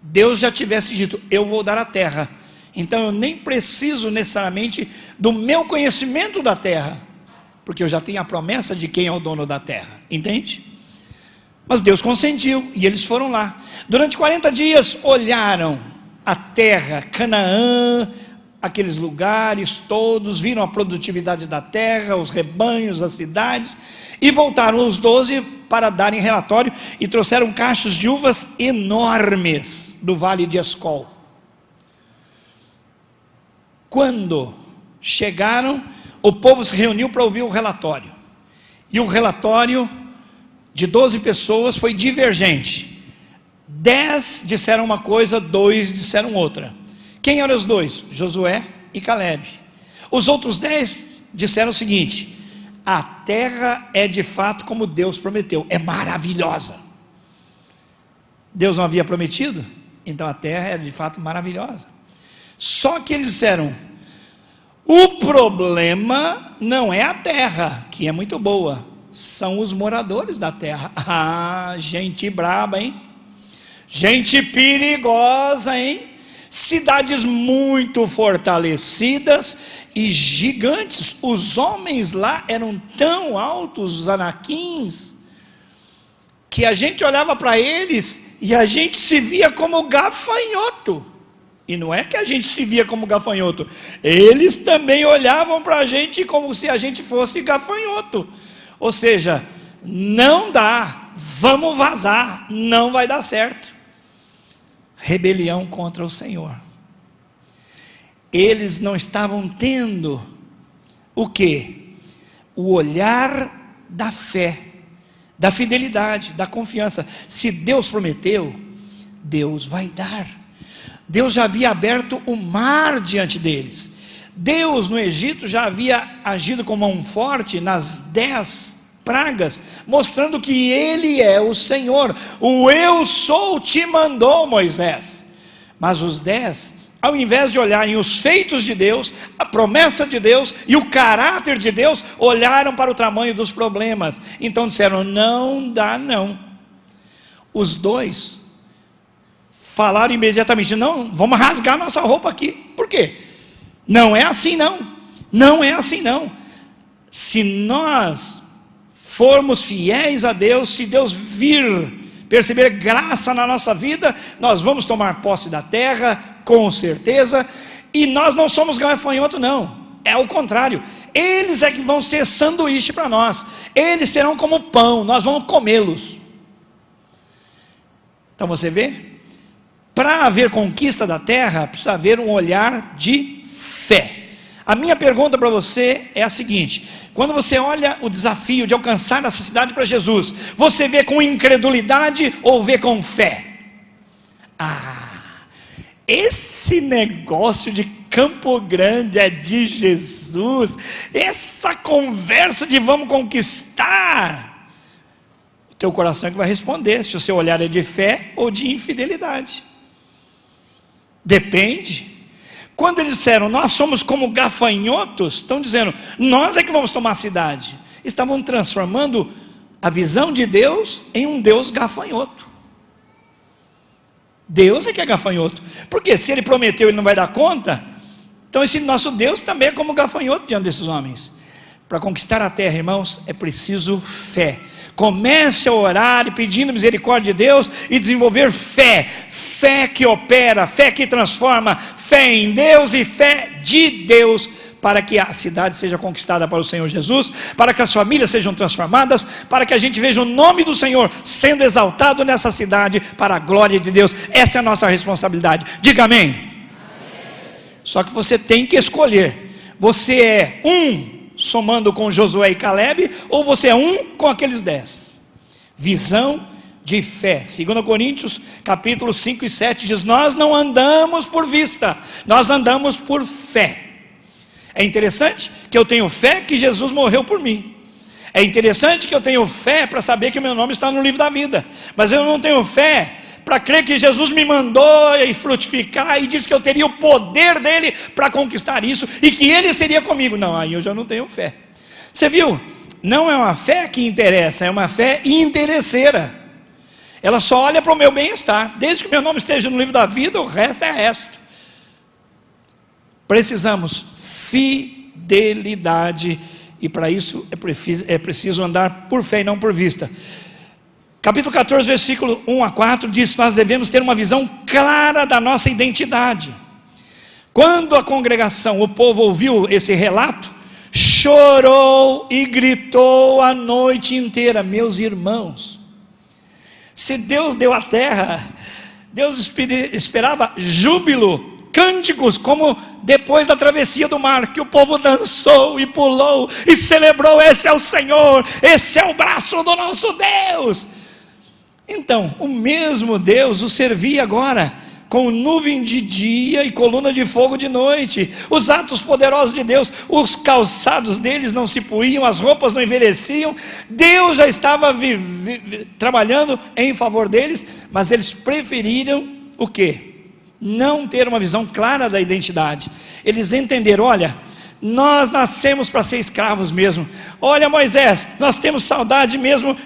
Deus já tivesse dito: eu vou dar a terra. Então eu nem preciso necessariamente do meu conhecimento da terra, porque eu já tenho a promessa de quem é o dono da terra, entende? Mas Deus consentiu e eles foram lá. Durante 40 dias olharam a terra, Canaã, aqueles lugares todos, viram a produtividade da terra, os rebanhos, as cidades, e voltaram os 12 para darem relatório, e trouxeram cachos de uvas enormes do vale de Escol. Quando chegaram, o povo se reuniu para ouvir o relatório, e o relatório de 12 pessoas foi divergente. 10 disseram uma coisa, 2 disseram outra. Quem eram os 2? Josué e Caleb. Os outros 10 disseram o seguinte: a terra é de fato como Deus prometeu, é maravilhosa. Deus não havia prometido? Então a terra era de fato maravilhosa. Só que eles disseram: o problema não é a terra, que é muito boa, são os moradores da terra. Ah, gente braba, hein? Gente perigosa, hein? Cidades muito fortalecidas e gigantes. Os homens lá eram tão altos, os anaquins, que a gente olhava para eles e a gente se via como gafanhoto. E não é que a gente se via como gafanhoto, eles também olhavam para a gente como se a gente fosse gafanhoto. Ou seja, não dá, vamos vazar, não vai dar certo. Rebelião contra o Senhor. Eles não estavam tendo o quê? O olhar da fé, da fidelidade, da confiança. Se Deus prometeu, Deus vai dar. Deus já havia aberto o mar diante deles. Deus no Egito já havia agido com mão forte nas 10 pragas, mostrando que Ele é o Senhor. O eu sou te mandou, Moisés. Mas os 10, ao invés de olharem os feitos de Deus, a promessa de Deus e o caráter de Deus, olharam para o tamanho dos problemas. Então disseram: não dá não. Os 2 falaram imediatamente: não, vamos rasgar nossa roupa aqui. Por quê? Não é assim não, não é assim não. Se nós formos fiéis a Deus, se Deus vir perceber graça na nossa vida, nós vamos tomar posse da terra, com certeza. E nós não somos gafanhoto não, é o contrário, eles é que vão ser sanduíche para nós, eles serão como pão, nós vamos comê-los. Então você vê, para haver conquista da terra, precisa haver um olhar de fé. A minha pergunta para você é a seguinte: quando você olha o desafio de alcançar essa cidade para Jesus, você vê com incredulidade ou vê com fé? Esse negócio de Campo Grande é de Jesus, essa conversa de vamos conquistar, o teu coração é que vai responder se o seu olhar é de fé ou de infidelidade. Depende. Quando eles disseram, nós somos como gafanhotos, estão dizendo, nós é que vamos tomar a cidade. Estavam transformando a visão de Deus em um Deus gafanhoto. Deus é que é gafanhoto, porque se ele prometeu, ele não vai dar conta. Então esse nosso Deus também é como gafanhoto diante desses homens. Para conquistar a terra, irmãos, é preciso fé. Comece a orar e pedindo misericórdia de Deus e desenvolver fé. Fé que opera, fé que transforma, fé em Deus e fé de Deus, para que a cidade seja conquistada para o Senhor Jesus, para que as famílias sejam transformadas, para que a gente veja o nome do Senhor sendo exaltado nessa cidade, para a glória de Deus. Essa é a nossa responsabilidade. Diga amém. Amém. Só que você tem que escolher. Você é somando com Josué e Caleb, ou você é com aqueles 10? Visão de fé. 2 Coríntios capítulo 5 e 7 diz, nós não andamos por vista, nós andamos por fé. É interessante que eu tenho fé que Jesus morreu por mim. É interessante que eu tenho fé para saber que o meu nome está no livro da vida. Mas eu não tenho fé para crer que Jesus me mandou e frutificar e disse que eu teria o poder dele para conquistar isso e que ele seria comigo. Não, aí eu já não tenho fé. Você viu? Não é uma fé que interessa, é uma fé interesseira. Ela só olha para o meu bem-estar. Desde que o meu nome esteja no livro da vida, o resto é resto. Precisamos fidelidade, e para isso é preciso andar por fé e não por vista. Capítulo 14, versículo 1 a 4 diz, nós devemos ter uma visão clara da nossa identidade. Quando a congregação, o povo ouviu esse relato, chorou e gritou a noite inteira. Meus irmãos, se Deus deu a terra, Deus esperava júbilo, cânticos, como depois da travessia do mar, que o povo dançou e pulou e celebrou, esse é o Senhor, esse é o braço do nosso Deus. Então, o mesmo Deus o servia agora, com nuvem de dia e coluna de fogo de noite. Os atos poderosos de Deus, os calçados deles não se puíam, as roupas não envelheciam. Deus já estava trabalhando em favor deles, mas eles preferiram o quê? Não ter uma visão clara da identidade. Eles entenderam, olha, nós nascemos para ser escravos mesmo. Olha, Moisés, nós temos saudade mesmo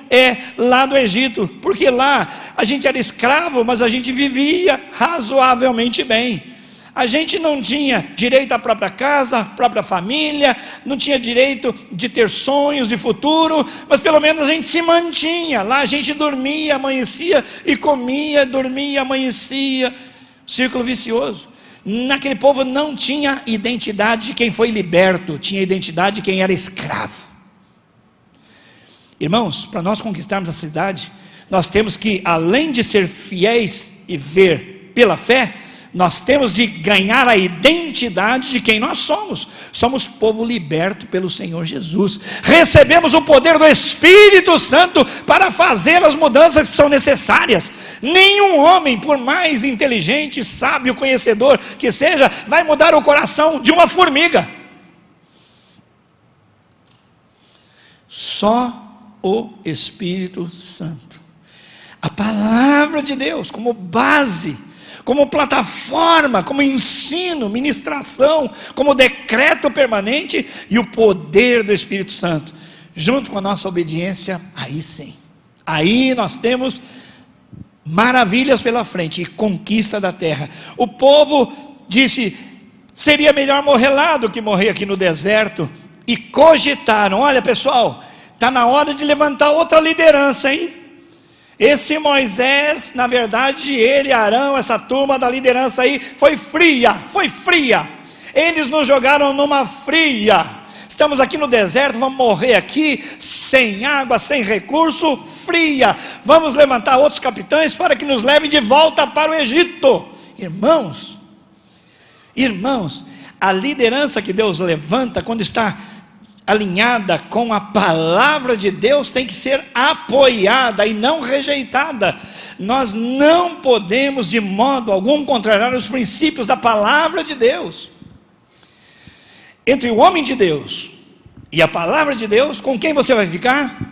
lá do Egito, porque lá a gente era escravo, mas a gente vivia razoavelmente bem. A gente não tinha direito à própria casa, à própria família, não tinha direito de ter sonhos de futuro, mas pelo menos a gente se mantinha. Lá a gente dormia, amanhecia e comia, dormia, amanhecia. Círculo vicioso. Naquele povo não tinha identidade de quem foi liberto, tinha identidade de quem era escravo. Irmãos, para nós conquistarmos a cidade, nós temos que, além de ser fiéis e ver pela fé, nós temos de ganhar a identidade de quem nós somos. Somos povo liberto pelo Senhor Jesus. Recebemos o poder do Espírito Santo para fazer as mudanças que são necessárias. Nenhum homem, por mais inteligente, sábio, conhecedor que seja, vai mudar o coração de uma formiga. Só o Espírito Santo. A palavra de Deus como base, como plataforma, como ensino, ministração, como decreto permanente, e o poder do Espírito Santo, junto com a nossa obediência, aí sim, aí nós temos maravilhas pela frente, e conquista da terra. O povo disse, seria melhor morrer lá do que morrer aqui no deserto, e cogitaram, olha pessoal, está na hora de levantar outra liderança, hein? Esse Moisés, na verdade, ele, Arão, essa turma da liderança aí, foi fria. Eles nos jogaram numa fria. Estamos aqui no deserto, vamos morrer aqui, sem água, sem recurso, fria. Vamos levantar outros capitães para que nos levem de volta para o Egito. Irmãos, a liderança que Deus levanta, quando está alinhada com a palavra de Deus, tem que ser apoiada e não rejeitada. Nós não podemos de modo algum contrariar os princípios da palavra de Deus. Entre o homem de Deus e a palavra de Deus, com quem você vai ficar?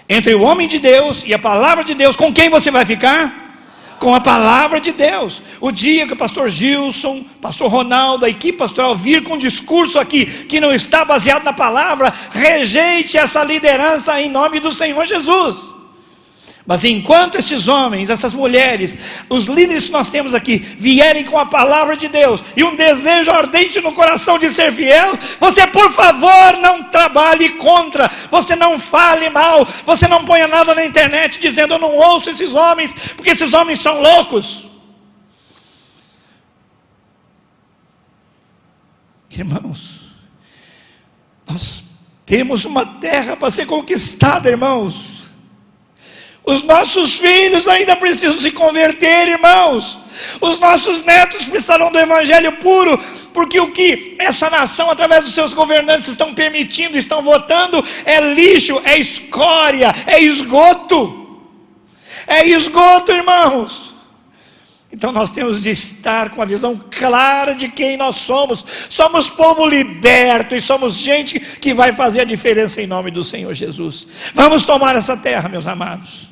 Entre o homem de Deus e a palavra de Deus, com quem você vai ficar? Com a palavra de Deus. O dia que o pastor Gilson, pastor Ronaldo, a equipe pastoral vir com um discurso aqui que não está baseado na palavra, rejeite essa liderança em nome do Senhor Jesus. Mas enquanto esses homens, essas mulheres, os líderes que nós temos aqui, vierem com a palavra de Deus, e um desejo ardente no coração de ser fiel, você por favor não trabalhe contra, você não fale mal, você não ponha nada na internet dizendo eu não ouço esses homens, porque esses homens são loucos. Irmãos, nós temos uma terra para ser conquistada, irmãos. Os nossos filhos ainda precisam se converter, irmãos. Os nossos netos precisarão do evangelho puro, porque o que essa nação, através dos seus governantes, estão permitindo, estão votando, é lixo, é escória, é esgoto. É esgoto, irmãos. Então nós temos de estar com a visão clara de quem nós somos. Somos povo liberto e somos gente que vai fazer a diferença em nome do Senhor Jesus. Vamos tomar essa terra, meus amados.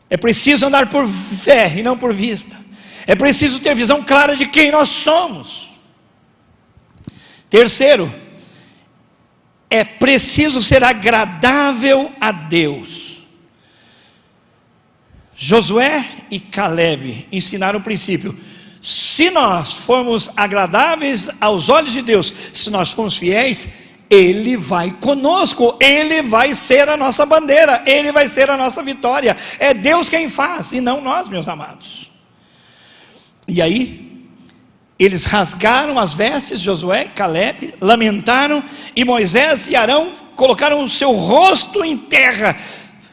É preciso andar por fé e não por vista. É preciso ter visão clara de quem nós somos. Terceiro, é preciso ser agradável a Deus. Josué e Caleb ensinaram o princípio: se nós formos agradáveis aos olhos de Deus, se nós formos fiéis, Ele vai conosco, Ele vai ser a nossa bandeira, Ele vai ser a nossa vitória. É Deus quem faz e não nós, meus amados. E aí, eles rasgaram as vestes, Josué, Caleb, lamentaram, e Moisés e Arão colocaram o seu rosto em terra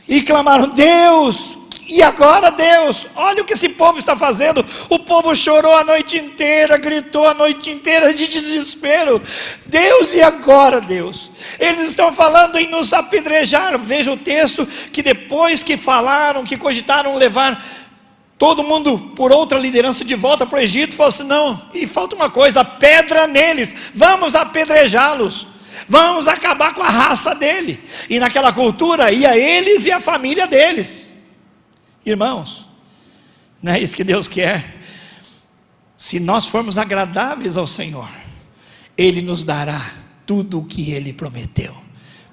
e clamaram: Deus, e agora Deus, olha o que esse povo está fazendo. O povo chorou a noite inteira, gritou a noite inteira de desespero. Deus, e agora Deus? Eles estão falando em nos apedrejar. Veja o texto, que depois que falaram, que cogitaram levar todo mundo por outra liderança de volta para o Egito, falou assim: não, e falta uma coisa, pedra neles, vamos apedrejá-los. Vamos acabar com a raça dele. E naquela cultura ia eles e a família deles. Irmãos, não é isso que Deus quer. Se nós formos agradáveis ao Senhor, Ele nos dará tudo o que Ele prometeu,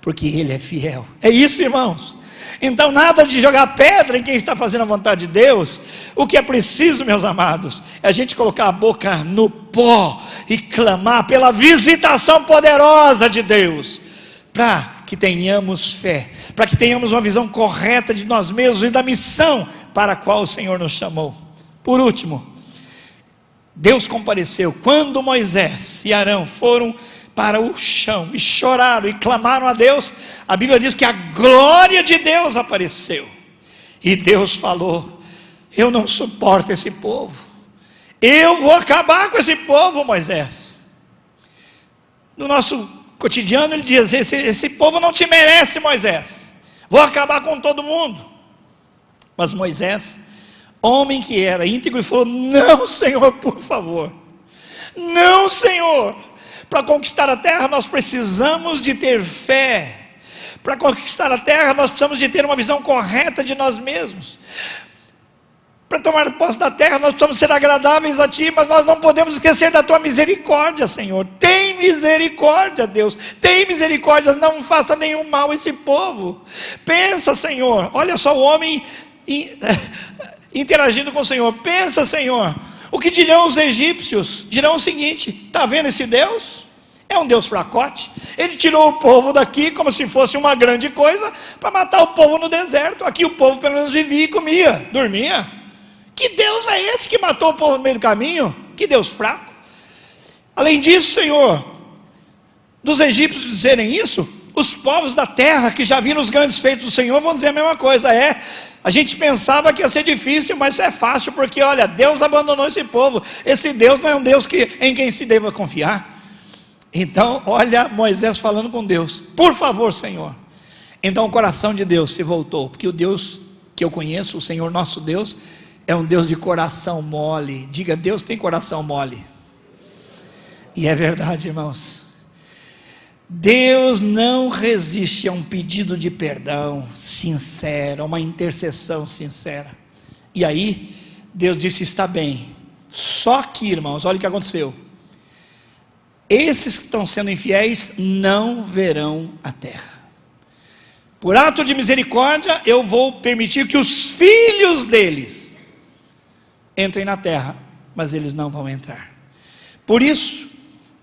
porque Ele é fiel. É isso, irmãos. Então nada de jogar pedra em quem está fazendo a vontade de Deus. O que é preciso, meus amados, é a gente colocar a boca no pó e clamar pela visitação poderosa de Deus, para que tenhamos fé, para que tenhamos uma visão correta de nós mesmos e da missão para a qual o Senhor nos chamou. Por último, Deus compareceu. Quando Moisés e Arão foram para o chão e choraram e clamaram a Deus, a Bíblia diz que a glória de Deus apareceu, e Deus falou: eu não suporto esse povo, eu vou acabar com esse povo, Moisés. No nosso cotidiano ele diz: esse povo não te merece, Moisés, vou acabar com todo mundo. Mas Moisés, homem que era íntegro, falou: não, Senhor, por favor, não, Senhor. Para conquistar a terra nós precisamos de ter fé. Para conquistar a terra nós precisamos de ter uma visão correta de nós mesmos. Para tomar posse da terra nós precisamos ser agradáveis a Ti, mas nós não podemos esquecer da Tua misericórdia, Senhor. Tem misericórdia, Deus, tem misericórdia, não faça nenhum mal a esse povo. Pensa, Senhor, olha só o homem interagindo com o Senhor. Pensa, Senhor, o que dirão os egípcios? Dirão o seguinte: está vendo esse Deus? É um Deus fracote. Ele tirou o povo daqui como se fosse uma grande coisa, para matar o povo no deserto. Aqui o povo pelo menos vivia e comia, dormia. Que Deus é esse que matou o povo no meio do caminho? Que Deus fraco. Além disso, Senhor, dos egípcios dizerem isso, os povos da terra que já viram os grandes feitos do Senhor vão dizer a mesma coisa: A gente pensava que ia ser difícil, mas é fácil, porque olha, Deus abandonou esse povo. Esse Deus não é um Deus em quem se deva confiar. Então, olha Moisés falando com Deus: por favor, Senhor. Então o coração de Deus se voltou, porque o Deus que eu conheço, o Senhor nosso Deus, é um Deus de coração mole. Diga: Deus tem coração mole. E é verdade, irmãos. Deus não resiste a um pedido de perdão sincero, a uma intercessão sincera. E aí, Deus disse: está bem. Só que, irmãos, olha o que aconteceu. Esses que estão sendo infiéis não verão a terra. Por ato de misericórdia, eu vou permitir que os filhos deles entrem na terra, mas eles não vão entrar. Por isso,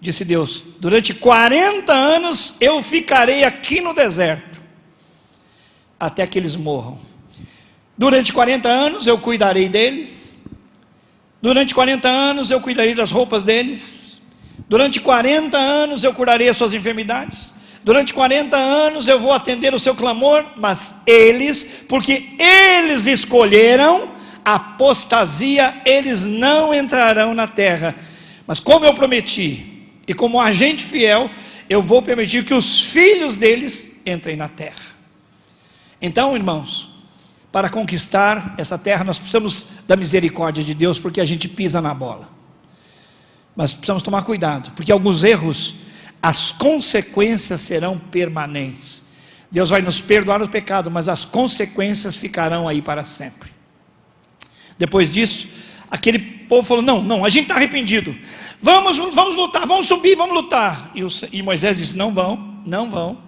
disse Deus, durante 40 anos eu ficarei aqui no deserto, até que eles morram. Durante 40 anos eu cuidarei deles. Durante 40 anos eu cuidarei das roupas deles. Durante 40 anos eu curarei as suas enfermidades. Durante 40 anos eu vou atender o seu clamor. Mas eles, porque eles escolheram apostasia, eles não entrarão na terra. Mas como eu prometi, e como agente fiel, eu vou permitir que os filhos deles entrem na terra. Então, irmãos, para conquistar essa terra, nós precisamos da misericórdia de Deus, porque a gente pisa na bola. Mas precisamos tomar cuidado, porque alguns erros, as consequências serão permanentes. Deus vai nos perdoar o pecado, mas as consequências ficarão aí para sempre. Depois disso, aquele povo falou: não, a gente está arrependido. Vamos lutar, vamos subir, vamos lutar. E Moisés disse: não vão.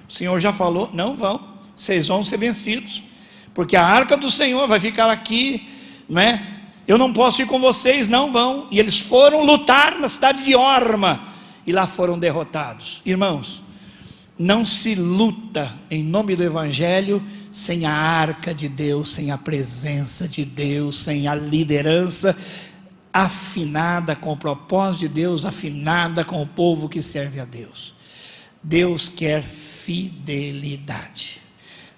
O Senhor já falou: não vão. Vocês vão ser vencidos, porque a arca do Senhor vai ficar aqui, não é? Eu não posso ir com vocês, não vão. E eles foram lutar na cidade de Orma, e lá foram derrotados. Irmãos, não se luta em nome do Evangelho sem a arca de Deus, sem a presença de Deus, sem a liderança afinada com o propósito de Deus, afinada com o povo que serve a Deus. Deus quer fidelidade.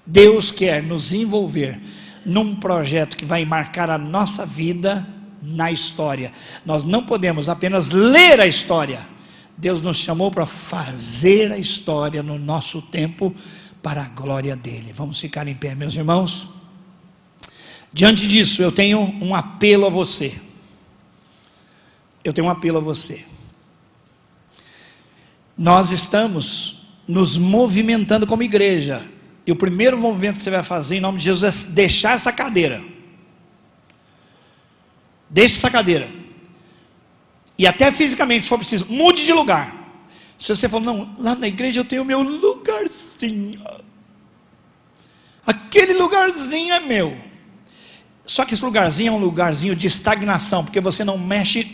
Deus quer nos envolver num projeto que vai marcar a nossa vida na história. Nós não podemos apenas ler a história. Deus nos chamou para fazer a história no nosso tempo, para a glória dele. Vamos ficar em pé, meus irmãos. Diante disso, eu tenho um apelo a você. Nós estamos nos movimentando como igreja. E o primeiro movimento que você vai fazer em nome de Jesus é deixar essa cadeira. Deixe essa cadeira. E até fisicamente, se for preciso, mude de lugar. Se você falar: não, lá na igreja eu tenho o meu lugarzinho. Aquele lugarzinho é meu. Só que esse lugarzinho é um lugarzinho de estagnação, porque você não mexe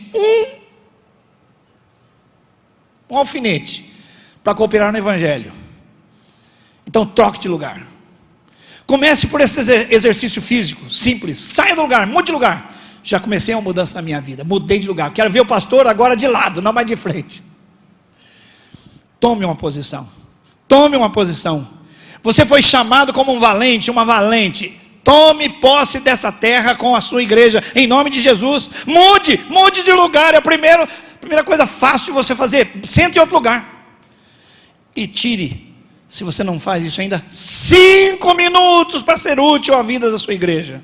um alfinete para cooperar no Evangelho. Então troque de lugar. Comece por esse exercício físico, simples. Saia do lugar, mude de lugar. Já comecei uma mudança na minha vida, mudei de lugar. Quero ver o pastor agora de lado, não mais de frente. Tome uma posição. Você foi chamado como um valente, uma valente. Tome posse dessa terra com a sua igreja, em nome de Jesus. Mude de lugar. É a primeira coisa fácil de você fazer. Sente em outro lugar. E tire, se você não faz isso ainda, 5 minutos para ser útil à vida da sua igreja.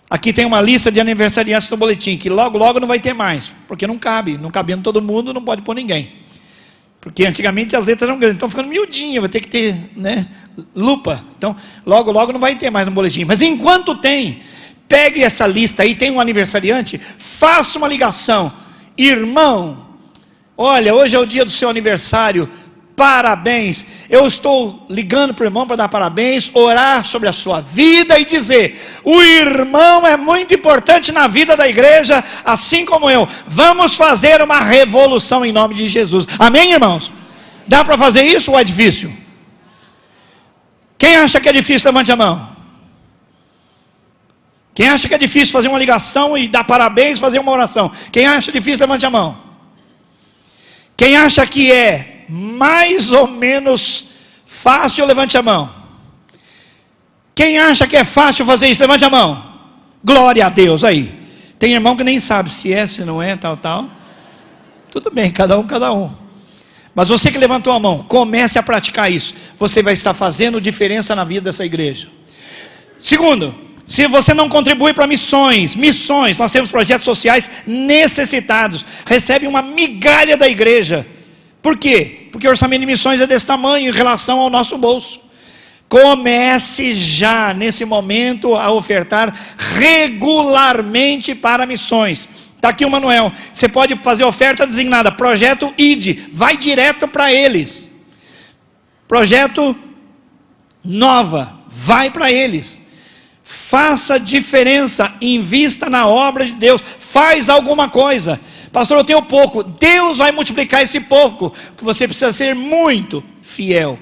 Aqui tem uma lista de aniversariantes no boletim, que logo não vai ter mais, porque não cabendo todo mundo, não pode pôr ninguém. Porque antigamente as letras eram grandes, estão ficando miudinhas, vai ter que ter, lupa. Então, logo não vai ter mais no boletim. Mas enquanto tem, pegue essa lista aí, tem um aniversariante, faça uma ligação. Irmão, olha, hoje é o dia do seu aniversário, parabéns. Eu estou ligando para o irmão para dar parabéns, orar sobre a sua vida e dizer: o irmão é muito importante na vida da igreja, assim como eu. Vamos fazer uma revolução em nome de Jesus. Amém, irmãos? Dá para fazer isso ou é difícil? Quem acha que é difícil, levante a mão. Quem acha que é difícil fazer uma ligação e dar parabéns, fazer uma oração? Quem acha difícil, levante a mão. Quem acha que é mais ou menos fácil, levante a mão. Quem acha que é fácil fazer isso? Levante a mão. Glória a Deus. Aí, tem irmão que nem sabe se é, se não é, tal. Tudo bem, cada um. Mas você que levantou a mão, comece a praticar isso. Você vai estar fazendo diferença na vida dessa igreja. Segundo, se você não contribui para missões, nós temos projetos sociais necessitados, recebe uma migalha da igreja. Por quê? Porque o orçamento de missões é desse tamanho em relação ao nosso bolso. Comece já, nesse momento, a ofertar regularmente para missões. Está aqui o Manuel. Você pode fazer oferta designada, projeto ID, vai direto para eles. Projeto Nova, vai para eles. Faça diferença, invista na obra de Deus, faz alguma coisa. Pastor, eu tenho pouco. Deus vai multiplicar esse pouco, porque você precisa ser muito fiel.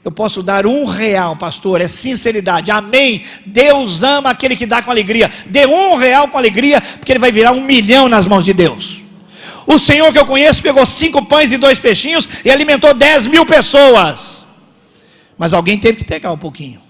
Eu posso dar R$1, pastor, é sinceridade, amém. Deus ama aquele que dá com alegria. Dê R$1 com alegria, porque ele vai virar 1 milhão nas mãos de Deus. O Senhor que eu conheço pegou 5 pães e 2 peixinhos e alimentou 10.000 pessoas. Mas alguém teve que pegar um pouquinho.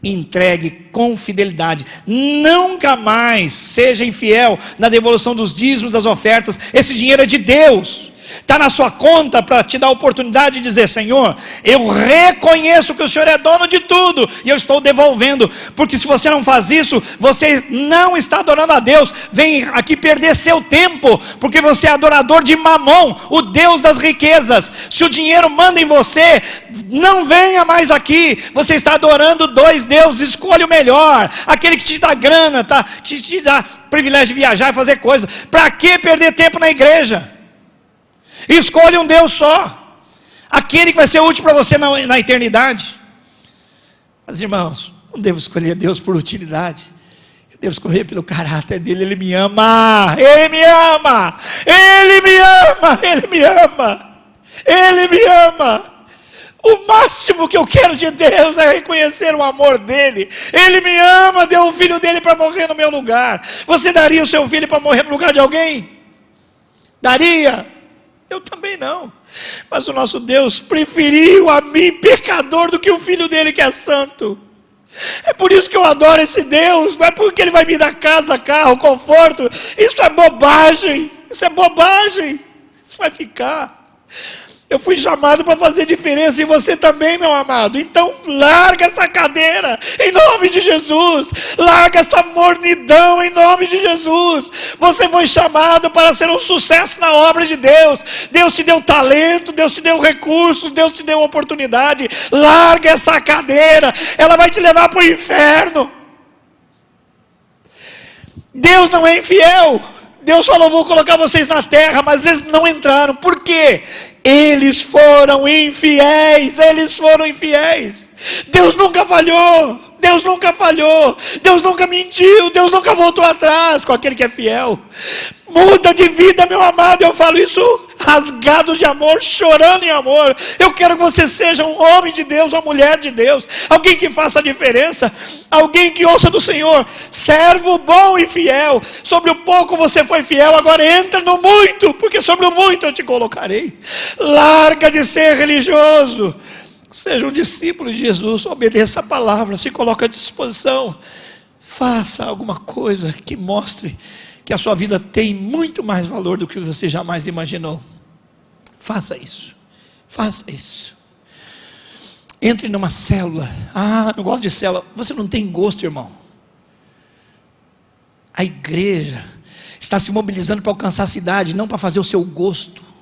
Entregue com fidelidade. Nunca mais seja infiel na devolução dos dízimos, das ofertas. Esse dinheiro é de Deus. Está na sua conta para te dar a oportunidade de dizer: Senhor, eu reconheço que o Senhor é dono de tudo e eu estou devolvendo, porque se você não faz isso, você não está adorando a Deus. Vem aqui perder seu tempo, porque você é adorador de Mamon, o Deus das riquezas. Se o dinheiro manda em você, não venha mais aqui. Você está adorando 2 deuses. Escolha o melhor, aquele que te dá grana, que te dá privilégio de viajar e fazer coisas. Para que perder tempo na igreja? Escolha um Deus só, aquele que vai ser útil para você na eternidade. Mas irmãos, não devo escolher Deus por utilidade, eu devo escolher pelo caráter dele. Ele me ama, Ele me ama, Ele me ama, Ele me ama, Ele me ama. O máximo que eu quero de Deus é reconhecer o amor dele. Ele me ama, deu o filho dele para morrer no meu lugar. Você daria o seu filho para morrer no lugar de alguém? Daria? Eu também não. Mas o nosso Deus preferiu a mim, pecador, do que o filho dele que é santo. É por isso que eu adoro esse Deus. Não é porque ele vai me dar casa, carro, conforto. Isso é bobagem. Isso é bobagem. Isso vai ficar. Eu fui chamado para fazer diferença, e você também, meu amado. Então larga essa cadeira em nome de Jesus. Larga essa mornidão em nome de Jesus. Você foi chamado para ser um sucesso na obra de Deus. Deus te deu talento, Deus te deu recursos, Deus te deu oportunidade. Larga essa cadeira, ela vai te levar para o inferno. Deus não é infiel. Deus falou: vou colocar vocês na terra, mas eles não entraram. Por quê? Eles foram infiéis. Eles foram infiéis. Deus nunca falhou. Deus nunca falhou. Deus nunca mentiu. Deus nunca voltou atrás com aquele que é fiel. Muda de vida, meu amado. Eu falo isso rasgado de amor, chorando em amor. Eu quero que você seja um homem de Deus, uma mulher de Deus, alguém que faça a diferença, alguém que ouça do Senhor: servo bom e fiel. Sobre o pouco você foi fiel, agora entra no muito, porque sobre o muito eu te colocarei. Larga de ser religioso. Seja um discípulo de Jesus, obedeça a palavra, se coloque à disposição. Faça alguma coisa que mostre que a sua vida tem muito mais valor do que você jamais imaginou. Faça isso. Faça isso. Entre numa célula. Ah, não gosto de célula. Você não tem gosto, irmão. A igreja está se mobilizando para alcançar a cidade, não para fazer o seu gosto.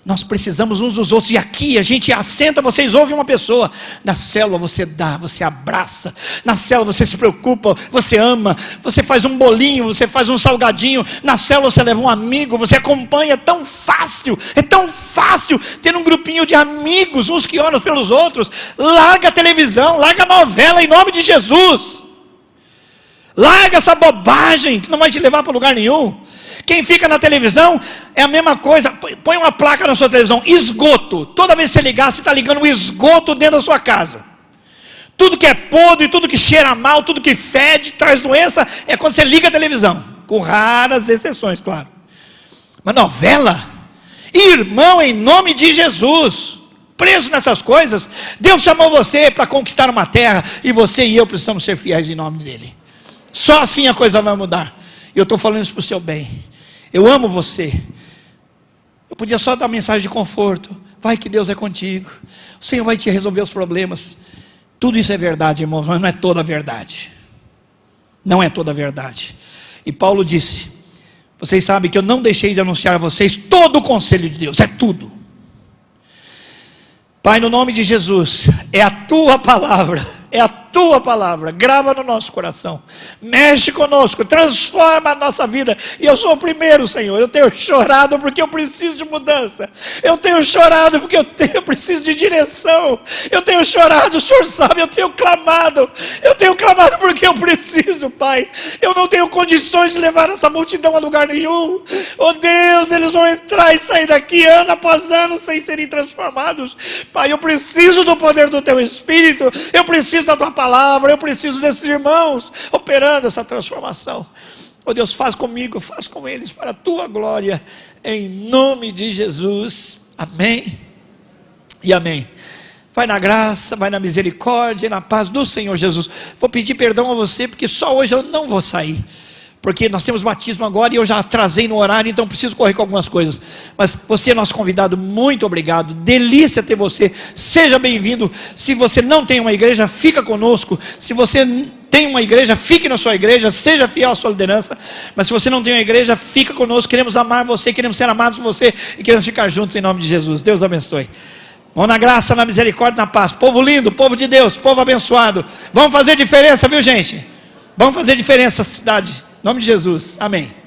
Nós precisamos uns dos outros. E aqui a gente assenta, vocês ouvem uma pessoa. Na célula você dá, você abraça. Na célula você se preocupa, você ama. Você faz um bolinho, você faz um salgadinho. Na célula você leva um amigo, você acompanha. É tão fácil ter um grupinho de amigos, uns que oram pelos outros. Larga a televisão, larga a novela em nome de Jesus. Larga essa bobagem que não vai te levar para lugar nenhum. Quem fica na televisão é a mesma coisa. Põe uma placa na sua televisão: esgoto. Toda vez que você ligar, você está ligando o esgoto dentro da sua casa. Tudo que é podre, tudo que cheira mal, tudo que fede, traz doença, é quando você liga a televisão. Com raras exceções, claro. Mas novela, irmão, em nome de Jesus, preso nessas coisas. Deus chamou você para conquistar uma terra, e você e eu precisamos ser fiéis em nome dele. Só assim a coisa vai mudar. E eu estou falando isso para o seu bem. Eu amo você. Eu podia só dar mensagem de conforto. Vai que Deus é contigo. O Senhor vai te resolver os problemas. Tudo isso é verdade, irmãos, mas não é toda a verdade. Não é toda a verdade. E Paulo disse: vocês sabem que eu não deixei de anunciar a vocês todo o conselho de Deus. É tudo. Pai, no nome de Jesus, é a tua palavra, é a tua palavra, grava no nosso coração, mexe conosco, transforma a nossa vida. E eu sou o primeiro, Senhor. Eu tenho chorado porque eu preciso de mudança, eu tenho chorado porque eu preciso de direção, eu tenho chorado, o Senhor sabe, eu tenho clamado porque eu preciso, Pai. Eu não tenho condições de levar essa multidão a lugar nenhum. Oh Deus, eles vão entrar e sair daqui ano após ano sem serem transformados. Pai, eu preciso do poder do teu Espírito, eu preciso da tua palavra, eu preciso desses irmãos operando essa transformação. Oh Deus, faz comigo, faz com eles, para a tua glória, em nome de Jesus, amém e amém. Vai na graça, vai na misericórdia e na paz do Senhor Jesus. Vou pedir perdão a você, porque só hoje eu não vou sair, porque nós temos batismo agora e eu já atrasei no horário, então preciso correr com algumas coisas. Mas você é nosso convidado, muito obrigado, delícia ter você, seja bem-vindo. Se você não tem uma igreja, fica conosco. Se você tem uma igreja, fique na sua igreja, seja fiel à sua liderança. Mas se você não tem uma igreja, fica conosco, queremos amar você, queremos ser amados por você e queremos ficar juntos em nome de Jesus. Deus abençoe. Vamos na graça, na misericórdia, na paz. Povo lindo, povo de Deus, povo abençoado. Vamos fazer diferença, viu gente? Vamos fazer diferença na cidade. Em nome de Jesus, amém.